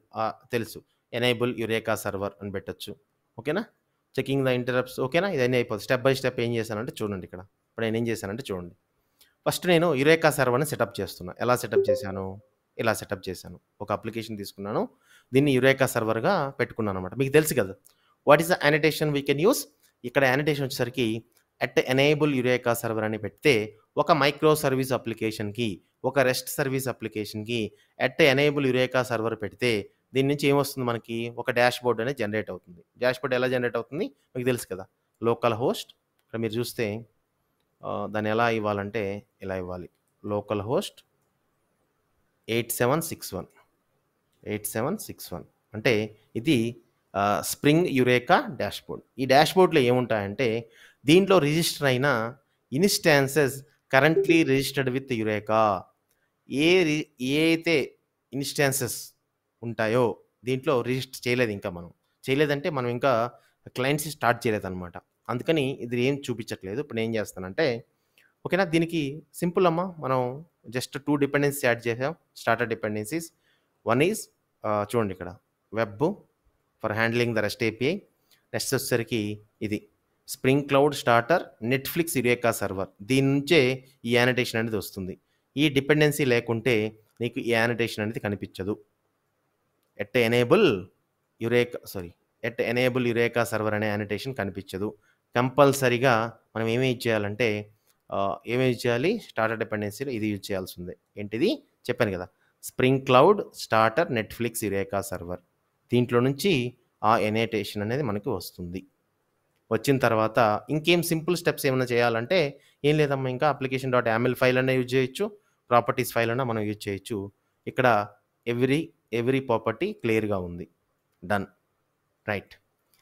తెలుసు. ఎనేబుల్ యురేకా సర్వర్ అని పెట్టొచ్చు. ఓకేనా? Checking the interrupts. ఓకేనా? ఇదన్నీ అయిపోతుంది. స్టెప్ బై స్టెప్ ఏం చేశానంటే చూడండి ఇక్కడ. ఇప్పుడు నేను ఏం చేశానంటే చూడండి. ఫస్ట్ నేను యురేకా సర్వర్ని సెటప్ చేస్తున్నా. ఎలా సెటప్ చేశాను? ఇలా సెటప్ చేశాను. ఒక అప్లికేషన్ తీసుకున్నాను. దీన్ని యురేకా సర్వర్గా పెట్టుకున్నాను అనమాట. మీకు తెలుసు కదా what is the యానిటేషన్ we can use. ఇక్కడ యానిటేషన్ వచ్చేసరికి అట్ ఎనేబుల్ యురేకా సర్వర్ అని పెడితే ఒక మైక్రో సర్వీస్ అప్లికేషన్కి, ఒక రెస్ట్ సర్వీస్ అప్లికేషన్కి అట్ ఎనేబుల్ యురేకా సర్వర్ పెడితే దీని నుంచి ఏమొస్తుంది మనకి? ఒక డాష్ బోర్డ్ అనేది జనరేట్ అవుతుంది. డాష్ బోర్డ్ ఎలా జనరేట్ అవుతుంది మీకు తెలుసు కదా. లోకల్ హోస్ట్ ఇక్కడ మీరు చూస్తే దాన్ని ఎలా ఇవ్వాలంటే ఇలా ఇవ్వాలి. లోకల్ హోస్ట్ 8761 అంటే ఇది స్ప్రింగ్ యురేకా డాష్ బోర్డ్. ఈ డాష్ బోర్డ్లో ఏముంటాయంటే దీంట్లో రిజిస్టర్ అయిన instances currently registered with Eureka. ఏ అయితే ఇన్స్టాన్సెస్ ఉంటాయో దీంట్లో రిజిస్టర్ చేయలేదు ఇంకా మనం. చేయలేదంటే మనం ఇంకా క్లయింట్స్ స్టార్ట్ చేయలేదన్నమాట. అందుకని ఇది ఏం చూపించట్లేదు. ఇప్పుడు నేను ఏం చేస్తానంటే ఓకేనా, దీనికి సింపుల్ అమ్మా. మనం జస్ట్ 2 డిపెండెన్సీస్ యాడ్ చేసాం. Starter dependencies. వన్ ఈజ్ చూడండి ఇక్కడ web for handling the rest API. Next వచ్చేసరికి ఇది spring cloud starter Netflix Eureka server. దీని నుంచే ఈ యానిటేషన్ అనేది వస్తుంది. ఈ డిపెండెన్సీ లేకుంటే నీకు ఈ యానిటేషన్ అనేది కనిపించదు. ఎట్ ఎనేబుల్ యురేకా సర్వర్ అనే యానిటేషన్ కనిపించదు. కంపల్సరీగా మనం ఏమేమి చేయాలంటే చేయాలి? స్టార్టర్ డిపెండెన్సీలో ఇది యూజ్ చేయాల్సిందే. ఏంటిది చెప్పాను కదా, spring cloud starter Netflix Eureka server. దీంట్లో నుంచి ఆ యానిటేషన్ అనేది మనకి వస్తుంది. వచ్చిన తర్వాత ఇంకేం సింపుల్ స్టెప్స్ ఏమైనా చేయాలంటే ఏం లేదమ్మా, ఇంకా application.yaml ఫైల్ అనే యూజ్ చేయొచ్చు, ప్రాపర్టీస్ ఫైల్ అన్నా మనం యూజ్ చేయొచ్చు. ఇక్కడ ఎవ్రీ ప్రాపర్టీ క్లియర్గా ఉంది. డన్. రైట్.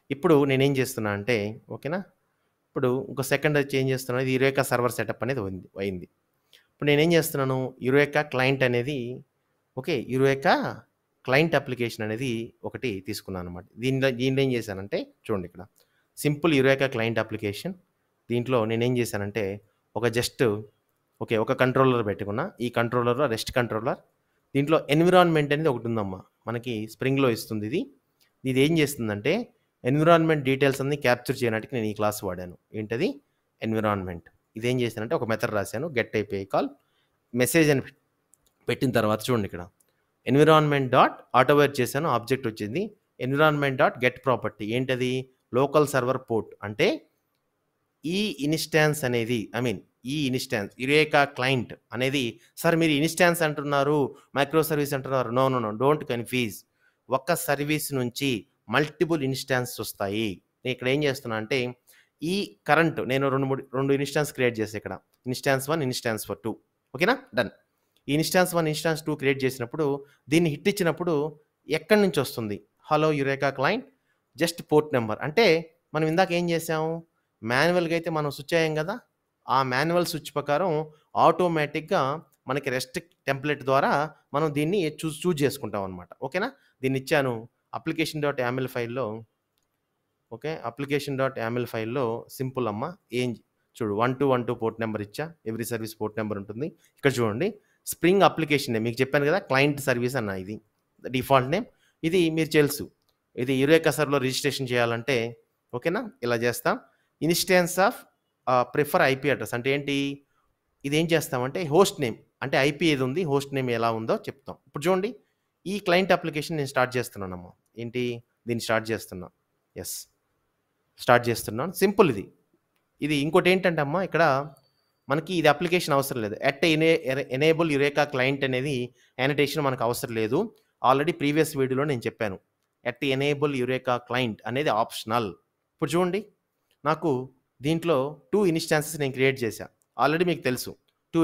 ఇప్పుడు నేనేం చేస్తున్నా అంటే ఓకేనా, ఇప్పుడు ఇంకో సెకండ్ చేంజ్ చేస్తున్నాను. ఇది యురేకా సర్వర్ సెటప్ అనేది అయింది. ఇప్పుడు నేనేం చేస్తున్నాను, యురేకా క్లయింట్ అనేది యురేకా క్లయింట్ అప్లికేషన్ అనేది ఒకటి తీసుకున్నాను అనమాట. దీనిలో ఏం చేశానంటే చూడండి ఇక్కడ సింపుల్ యురేకా క్లయింట్ అప్లికేషన్. దీంట్లో నేనేం చేశానంటే ఒక కంట్రోలర్ పెట్టుకున్నా. ఈ కంట్రోలర్లో రెస్ట్ కంట్రోలర్. దీంట్లో ఎన్విరాన్మెంట్ అనేది ఒకటి ఉందమ్మా. మనకి స్ప్రింగ్లో ఇస్తుంది. ఇది ఏం చేస్తుందంటే ఎన్విరాన్మెంట్ డీటెయిల్స్ అన్ని క్యాప్చర్ చేయడానికి నేను ఈ క్లాస్ వాడాను. ఏంటది? ఎన్విరాన్మెంట్. ఇదేం చేశానంటే ఒక మెథడ్ రాశాను, గెట్ API కాల్ మెసేజ్ అని పెట్టిన తర్వాత చూడండి ఇక్కడ ఎన్విరాన్మెంట్ డాట్ ఆటోవేర్ చేశాను, ఆబ్జెక్ట్ వచ్చింది. ఎన్విరాన్మెంట్ డాట్ గెట్ ప్రాపర్టీ ఏంటది? Local server port. అంటే ఈ ఇన్స్టాన్స్ అనేది ఈ ఇన్స్టాన్స్ యురేకా క్లయింట్ అనేది, సార్ మీరు ఇన్స్టాన్స్ అంటున్నారు, మైక్రో సర్వీస్ అంటున్నారు. No, don't confuse. ఒక్క సర్వీస్ నుంచి మల్టిపుల్ ఇన్స్టాన్స్ వస్తాయి. నేను ఇక్కడ ఏం చేస్తున్నా అంటే ఈ కరెంట్ నేను రెండు ఇన్స్టాన్స్ క్రియేట్ చేసి ఇక్కడ ఇన్స్టాన్స్ 1, ఇన్స్టాన్స్ 2. ఓకేనా? డన్. ఈ ఇన్స్టాన్స్ 1, ఇన్స్టాన్స్ 2 క్రియేట్ చేసినప్పుడు దీన్ని హిట్ ఇచ్చినప్పుడు ఎక్కడి నుంచి వస్తుంది? Hello Eureka client, just port number. అంటే మనం ఇందాక ఏం చేసాము, మాన్యువల్గా అయితే మనం స్విచ్ అయ్యాం కదా, ఆ మాన్యువల్ స్విచ్ ప్రకారం ఆటోమేటిక్గా మనకి రెస్ట్ టెంప్లెట్ ద్వారా మనం దీన్ని చూజ్ చేసుకుంటాం అనమాట. ఓకేనా? దీన్ని ఇచ్చాను application.yaml ఫైల్లో. ఓకే, application.yaml ఫైల్లో సింపుల్ అమ్మ. ఏం చూడు 1212 పోర్ట్ నెంబర్ ఇచ్చా, ఎవ్రీ సర్వీస్ పోర్ట్ నెంబర్ ఉంటుంది. ఇక్కడ చూడండి స్ప్రింగ్ అప్లికేషన్ నేమ్ మీకు చెప్పాను కదా, క్లయింట్ సర్వీస్ అన్న ఇది డిఫాల్ట్ నేమ్. ఇది మీరు తెలుసు, ఇది యురేకా సర్వర్లో రిజిస్ట్రేషన్ చేయాలంటే ఓకేనా ఇలా చేస్తాం. Instance of prefer IP address అంటే ఏంటి? ఇది ఏం చేస్తామంటే హోస్ట్ నేమ్ అంటే ఐపీ ఏది ఉంది, హోస్ట్ నేమ్ ఎలా ఉందో చెప్తాం. ఇప్పుడు చూడండి ఈ క్లయింట్ అప్లికేషన్ నేను స్టార్ట్ చేస్తున్నానమ్మా. ఏంటి? దీన్ని స్టార్ట్ చేస్తున్నా. ఎస్, స్టార్ట్ చేస్తున్నాను. సింపుల్ ఇది ఇంకోటి ఏంటంటే అమ్మా, ఇక్కడ మనకి ఇది అప్లికేషన్ అవసరం లేదు. ఎనేబుల్ యురేకా క్లయింట్ అనేది యానిటేషన్ మనకు అవసరం లేదు. ఆల్రెడీ ప్రీవియస్ వీడియోలో నేను చెప్పాను. ఎనేబుల్ యురేకా క్లయింట్ అనేది ఆప్షనల్. ఇప్పుడు చూడండి నాకు దీంట్లో 2 ఇన్స్టాన్సెస్ నేను క్రియేట్ చేశాను. ఆల్రెడీ మీకు తెలుసు 2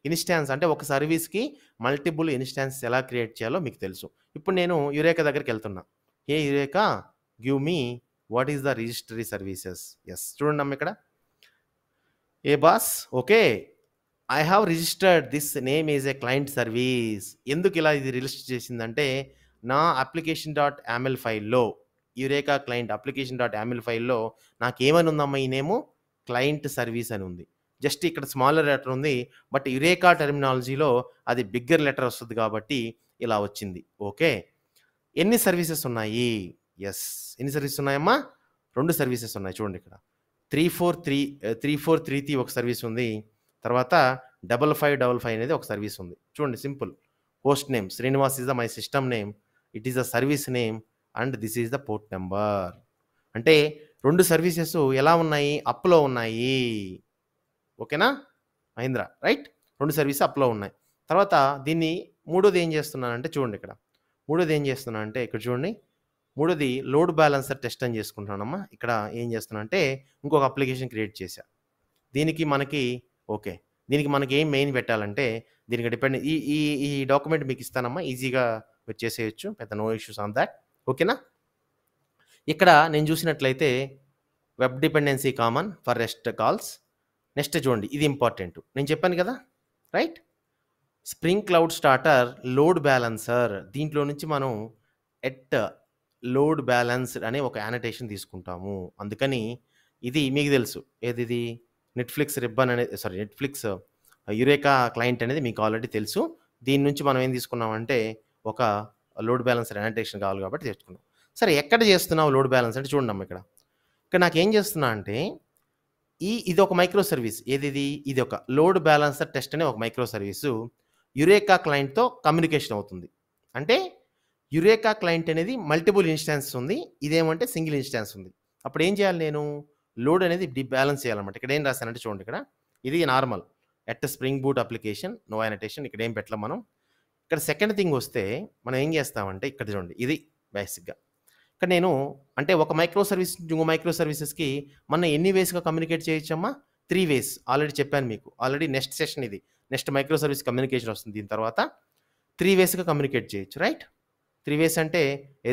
ఇన్స్టాన్స్ అంటే ఒక సర్వీస్కి మల్టిపుల్ ఇన్స్టాన్స్ ఎలా క్రియేట్ చేయాలో మీకు తెలుసు. ఇప్పుడు నేను యురేకా దగ్గరికి వెళ్తున్నా. Hey Eureka, give me what is the registry services. Yes, చూడండి అమ్మ ఇక్కడ ఏ boss, okay I have registered this name is a client service. ఎందుకు ఇలా ఇది రిజిస్టర్ చేసిందంటే నా application.yaml ఫైల్లో యురేకా క్లయింట్ application.yaml ఫైల్లో నాకేమని ఉందమ్మా, ఈ నేము క్లయింట్ సర్వీస్ అని ఉంది. జస్ట్ ఇక్కడ స్మాలర్ లెటర్ ఉంది, బట్ యురేకా టెర్మినాలజీలో అది బిగ్గర్ లెటర్ వస్తుంది కాబట్టి ఇలా వచ్చింది. ఓకే, ఎన్ని సర్వీసెస్ ఉన్నాయి? ఎస్, ఎన్ని సర్వీసెస్ ఉన్నాయమ్మా? 2 సర్వీసెస్ ఉన్నాయి. చూడండి ఇక్కడ 3433 ఒక సర్వీస్ ఉంది, తర్వాత 5555 అనేది ఒక సర్వీస్ ఉంది. చూడండి simple. Host name Srinivas is the my system name, it is the service name and this is the port number. అంటే 2 సర్వీసెస్ ఎలా ఉన్నాయి? అప్లో ఉన్నాయి. ఓకేనా మహేంద్ర, రైట్? 2 సర్వీస్ అప్లో ఉన్నాయి. తర్వాత దీన్ని మూడోది ఏం చేస్తున్నానంటే చూడండి ఇక్కడ ఇక్కడ చూడండి మూడోది లోడ్ బ్యాలెన్సర్ టెస్ట్ అని చేసుకుంటున్నానమ్మా. ఇక్కడ ఏం చేస్తున్నా అంటే ఇంకొక అప్లికేషన్ క్రియేట్ చేశా. దీనికి మనకి ఏం మెయిన్ పెట్టాలంటే దీనికి డిపెండ్ ఈ డాక్యుమెంట్ మీకు ఇస్తానమ్మా, ఈజీగా మీరు చేసేయచ్చు, పెద్ద నో ఇష్యూస్ ఆన్ దాట్. ఓకేనా? ఇక్కడ నేను చూసినట్లయితే web dependency common for rest calls. Next చూడండి ఇది ఇంపార్టెంట్, నేను చెప్పాను కదా, right? Spring cloud starter load balancer. దీంట్లో నుంచి మనం లోడ్ బ్యాలెన్స్ అనే ఒక యానిటేషన్ తీసుకుంటాము. అందుకని ఇది మీకు తెలుసు, ఏది నెట్ఫ్లిక్స్ రిబ్బన్ అనేది, నెట్ఫ్లిక్స్ యురేకా క్లయింట్ అనేది మీకు ఆల్రెడీ తెలుసు. దీని నుంచి మనం ఏం తీసుకున్నామంటే ఒక లోడ్ బ్యాలెన్సర్ యానిటేషన్ కావాలి కాబట్టి తెచ్చుకున్నాం. సరే, ఎక్కడ చేస్తున్నావు లోడ్ బ్యాలెన్స్ అంటే చూడండి అమ్మ, ఇక్కడ నాకు ఏం చేస్తున్నా అంటే ఇది ఒక మైక్రో సర్వీస్. ఇది ఒక లోడ్ బ్యాలెన్సర్ టెస్ట్ అనే ఒక మైక్రో సర్వీసు యురేకా క్లయింట్తో కమ్యూనికేషన్ అవుతుంది. అంటే యురేకా క్లయింట్ అనేది మల్టిపుల్ ఇన్స్టాన్స్ ఉంది, ఇదేమంటే సింగిల్ ఇన్స్టాన్స్ ఉంది. అప్పుడు ఏం చేయాలి, నేను లోడ్ అనేది బ్యాలెన్స్ చేయాలన్నమాట. ఇక్కడ ఏం రాశానంటే చూడండి, ఇది normal spring boot application, no annotation, ఇక్కడ ఏం పెట్టలేం మనం. ఇక్కడ సెకండ్ థింగ్ వస్తే మనం ఏం చేస్తామంటే ఇక్కడ చూడండి, ఇది బేసిక్గా ఇక్కడ నేను అంటే ఒక మైక్రో సర్వీస్ ఇంకో మైక్రో సర్వీసెస్కి మనం ఎన్ని వేస్గా కమ్యూనికేట్ చేయొచ్చమ్మా? 3 వేస్. ఆల్రెడీ చెప్పాను మీకు, ఆల్రెడీ నెక్స్ట్ సెషన్ ఇది, నెక్స్ట్ మైక్రో సర్వీస్ కమ్యూనికేషన్ వస్తుంది. దీని తర్వాత 3 వేస్గా కమ్యూనికేట్ చేయొచ్చు, రైట్? 3 వేస్ అంటే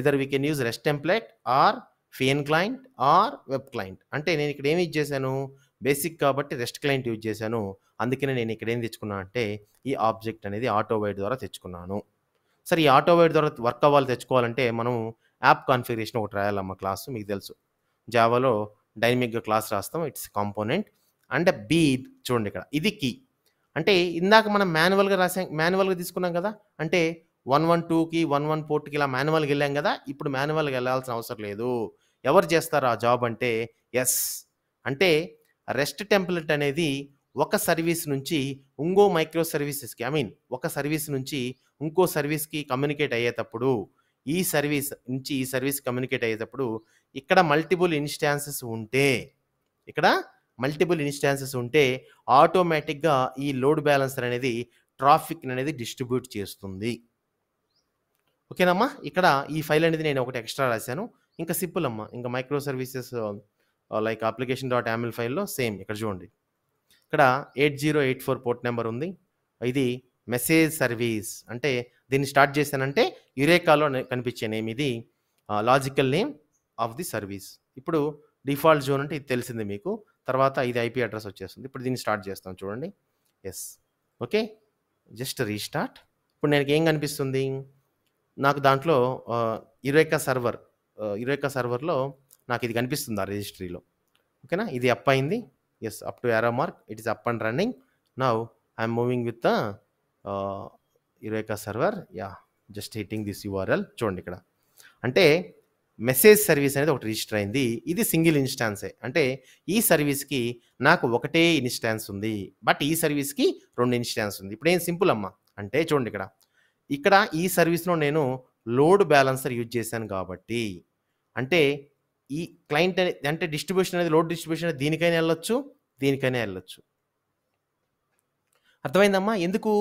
either we can use rest template or feign client or web client. అంటే నేను ఇక్కడ ఏమి యూజ్ చేశాను, బేసిక్ కాబట్టి రెస్ట్ క్లయింట్ యూజ్ చేశాను. అందుకనే నేను ఇక్కడ ఏం తెచ్చుకున్నా అంటే ఈ ఆబ్జెక్ట్ అనేది ఆటోవైడ్ ద్వారా తెచ్చుకున్నాను. సరే, ఈ ఆటోవైడ్ ద్వారా వర్క్ అవ్వాలి తెచ్చుకోవాలంటే మనం యాప్ కాన్ఫిగరేషన్ ఒకటి రాయాలమ్మ. క్లాస్ మీకు తెలుసు, జావాలో డైనమిక్గా క్లాస్ రాస్తాం, ఇట్స్ కాంపోనెంట్ అండ్ చూడండి ఇక్కడ ఇది కీ. అంటే ఇందాక మనం మాన్యువల్గా తీసుకున్నాం కదా, అంటే 112కి 11 పోర్ట్కి ఇలా మాన్యువల్గా వెళ్ళాం కదా, ఇప్పుడు మాన్యువల్గా వెళ్ళాల్సిన అవసరం లేదు. ఎవరు చేస్తారు ఆ జాబ్ అంటే ఎస్. అంటే రెస్ట్ టెంప్లెట్ అనేది ఒక సర్వీస్ నుంచి ఇంకో మైక్రో సర్వీసెస్కి, ఐ మీన్ ఒక సర్వీస్ నుంచి ఇంకో సర్వీస్కి కమ్యూనికేట్ అయ్యేటప్పుడు, ఈ సర్వీస్ నుంచి ఈ సర్వీస్ కమ్యూనికేట్ అయ్యేటప్పుడు ఇక్కడ మల్టిపుల్ ఇన్స్టాన్సెస్ ఉంటే, ఇక్కడ మల్టిపుల్ ఇన్స్టాన్సెస్ ఉంటే ఆటోమేటిక్గా ఈ లోడ్ బ్యాలెన్సర్ అనేది ట్రాఫిక్ అనేది డిస్ట్రిబ్యూట్ చేస్తుంది. ఓకేనమ్మా. ఇక్కడ ఈ ఫైల్ అనేది నేను ఒకటి ఎక్స్ట్రా రాశాను. ఇంకా సింపుల్ అమ్మా. ఇంకా micro services like application dot yaml ఫైల్లో సేమ్ ఇక్కడ చూడండి. ఇక్కడ 8084 పోర్ట్ నెంబర్ ఉంది. ఇది మెసేజ్ సర్వీస్. అంటే దీన్ని స్టార్ట్ చేశానంటే యురేకాలో కనిపించే నేమ్ ఇది, logical name of the service. ఇప్పుడు డిఫాల్ట్ జోన్ అంటే ఇది తెలిసింది మీకు. తర్వాత ఇది ఐపీ అడ్రస్ వచ్చేస్తుంది. ఇప్పుడు దీన్ని స్టార్ట్ చేస్తాం చూడండి. ఎస్. Okay, just restart. ఇప్పుడు నేను ఏం కనిపిస్తుంది నాకు దాంట్లో యురేకా సర్వర్లో నాకు ఇది కనిపిస్తుంది ఆ రిజిస్ట్రీలో. ఓకేనా, ఇది అప్ అయింది. Yes, up to arrow mark it is up and running. Now I'm moving with the Eureka server. Yeah, just hitting this URL. చూడండి ఇక్కడ అంటే మెసేజ్ సర్వీస్ అనేది ఒకటి రిజిస్టర్ అయింది. ఇది సింగిల్ ఇన్స్టాన్సే. అంటే ఈ సర్వీస్కి నాకు ఒకటే ఇన్స్టాన్స్ ఉంది, బట్ ఈ సర్వీస్కి 2 ఇన్స్టాన్స్ ఉంది. ఇప్పుడు ఏం సింపుల్ అమ్మా అంటే చూడండి ఇక్కడ ఈ సర్వీస్లో నేను లోడ్ బ్యాలెన్సర్ యూజ్ చేశాను కాబట్టి, అంటే ఈ క్లయింట్ అంటే డిస్ట్రిబ్యూషన్ అనేది, లోడ్ డిస్ట్రిబ్యూషన్ అనేది దీనికైనా వెళ్ళొచ్చు, దీనికైనా వెళ్ళొచ్చు. అర్థమైందమ్మా? ఎందుకు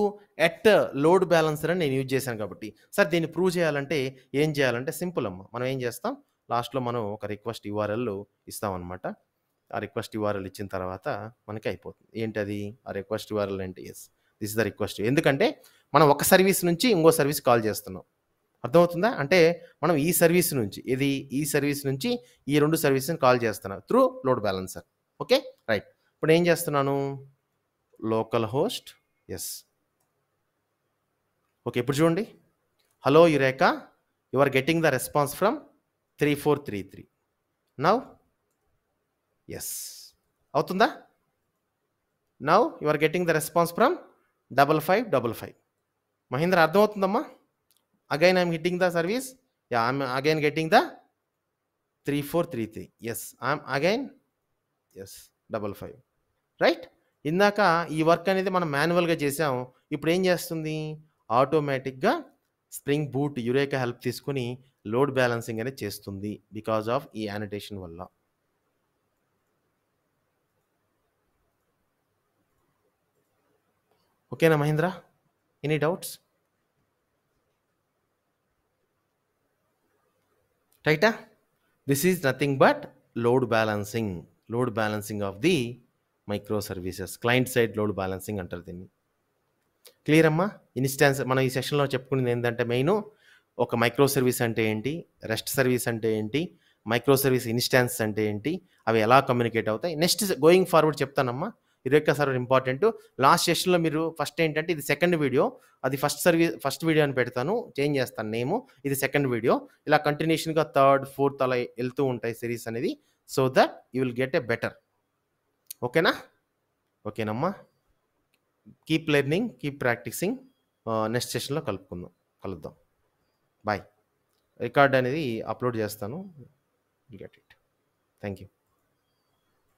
ఎట్ లోడ్ బ్యాలెన్సర్ అని నేను యూజ్ చేశాను కాబట్టి. సార్ దీన్ని ప్రూవ్ చేయాలంటే ఏం చేయాలంటే సింపుల్ అమ్మ. మనం ఏం చేస్తాం, లాస్ట్లో మనం ఒక రిక్వెస్ట్ యూఆర్ఎల్ ఇస్తామన్నమాట. ఆ రిక్వెస్ట్ యూఆర్ఎల్ ఇచ్చిన తర్వాత మనకి అయిపోతుంది. ఏంటది ఆ రిక్వెస్ట్ యూఆర్ఎల్ అంటే? Yes, this is the request. ఎందుకంటే మనం ఒక సర్వీస్ నుంచి ఇంకో సర్వీస్ కాల్ చేస్తున్నాం. అర్థమవుతుందా? అంటే మనం ఈ సర్వీస్ నుంచి ఈ సర్వీస్ నుంచి ఈ 2 సర్వీస్ని కాల్ చేస్తున్నాం through load balancer. Okay, right. ఇప్పుడు ఏం చేస్తున్నాను, లోకల్ హోస్ట్. ఎస్. ఓకే, ఇప్పుడు చూడండి. Hello Eureka, you are getting the response from 3433. Now yes అవుతుందా? Now you are getting the response from 5555. Mahendra అర్థమవుతుందమ్మా? Again I'm hitting the service. Ya, I'm again getting the 3433. Yes, I'm again yes 55. Right. ఇందాక ఈ work అనేది మనం మాన్యువల్గా చేసాం. ఇప్పుడు ఏం చేస్తుంది, ఆటోమేటిక్గా స్ప్రింగ్ బూట్ యురేకా హెల్ప్ తీసుకుని లోడ్ బ్యాలెన్సింగ్ అనేది చేస్తుంది బికాజ్ ఆఫ్ ఈ యానిటేషన్ వల్ల. ఓకేనా మహేంద్ర? Any doubts? రైటా? This is nothing but load balancing of the micro services. Client side load balancing అంటారు దీన్ని. క్లియర్ అమ్మా? ఇన్స్టాన్స్ మనం ఈ సెషన్లో చెప్పుకునేది ఏంటంటే మెయిన్ ఒక మైక్రో సర్వీస్ అంటే ఏంటి, రెస్ట్ సర్వీస్ అంటే ఏంటి, మైక్రో సర్వీస్ ఇన్స్టాన్స్ అంటే ఏంటి, అవి ఎలా కమ్యూనికేట్ అవుతాయి. నెక్స్ట్ గోయింగ్ ఫార్వర్డ్ చెప్తానమ్మా. Eureka server important. లాస్ట్ సెషన్లో మీరు ఫస్ట్ ఏంటంటే ఇది సెకండ్ వీడియో, అది ఫస్ట్ వీడియో అని పెడతాను, చేంజ్ చేస్తాను నేము. ఇది సెకండ్ వీడియో. ఇలా కంటిన్యూషన్గా థర్డ్ ఫోర్త్ అలా వెళ్తూ ఉంటాయి సిరీస్ అనేది, so that you will get a better. ఓకేనా? ఓకేనమ్మా. Keep learning, keep practicing. Next సెషన్లో కలుద్దాం. బాయ్. రికార్డ్ అనేది అప్లోడ్ చేస్తాను. Get it. Thank you.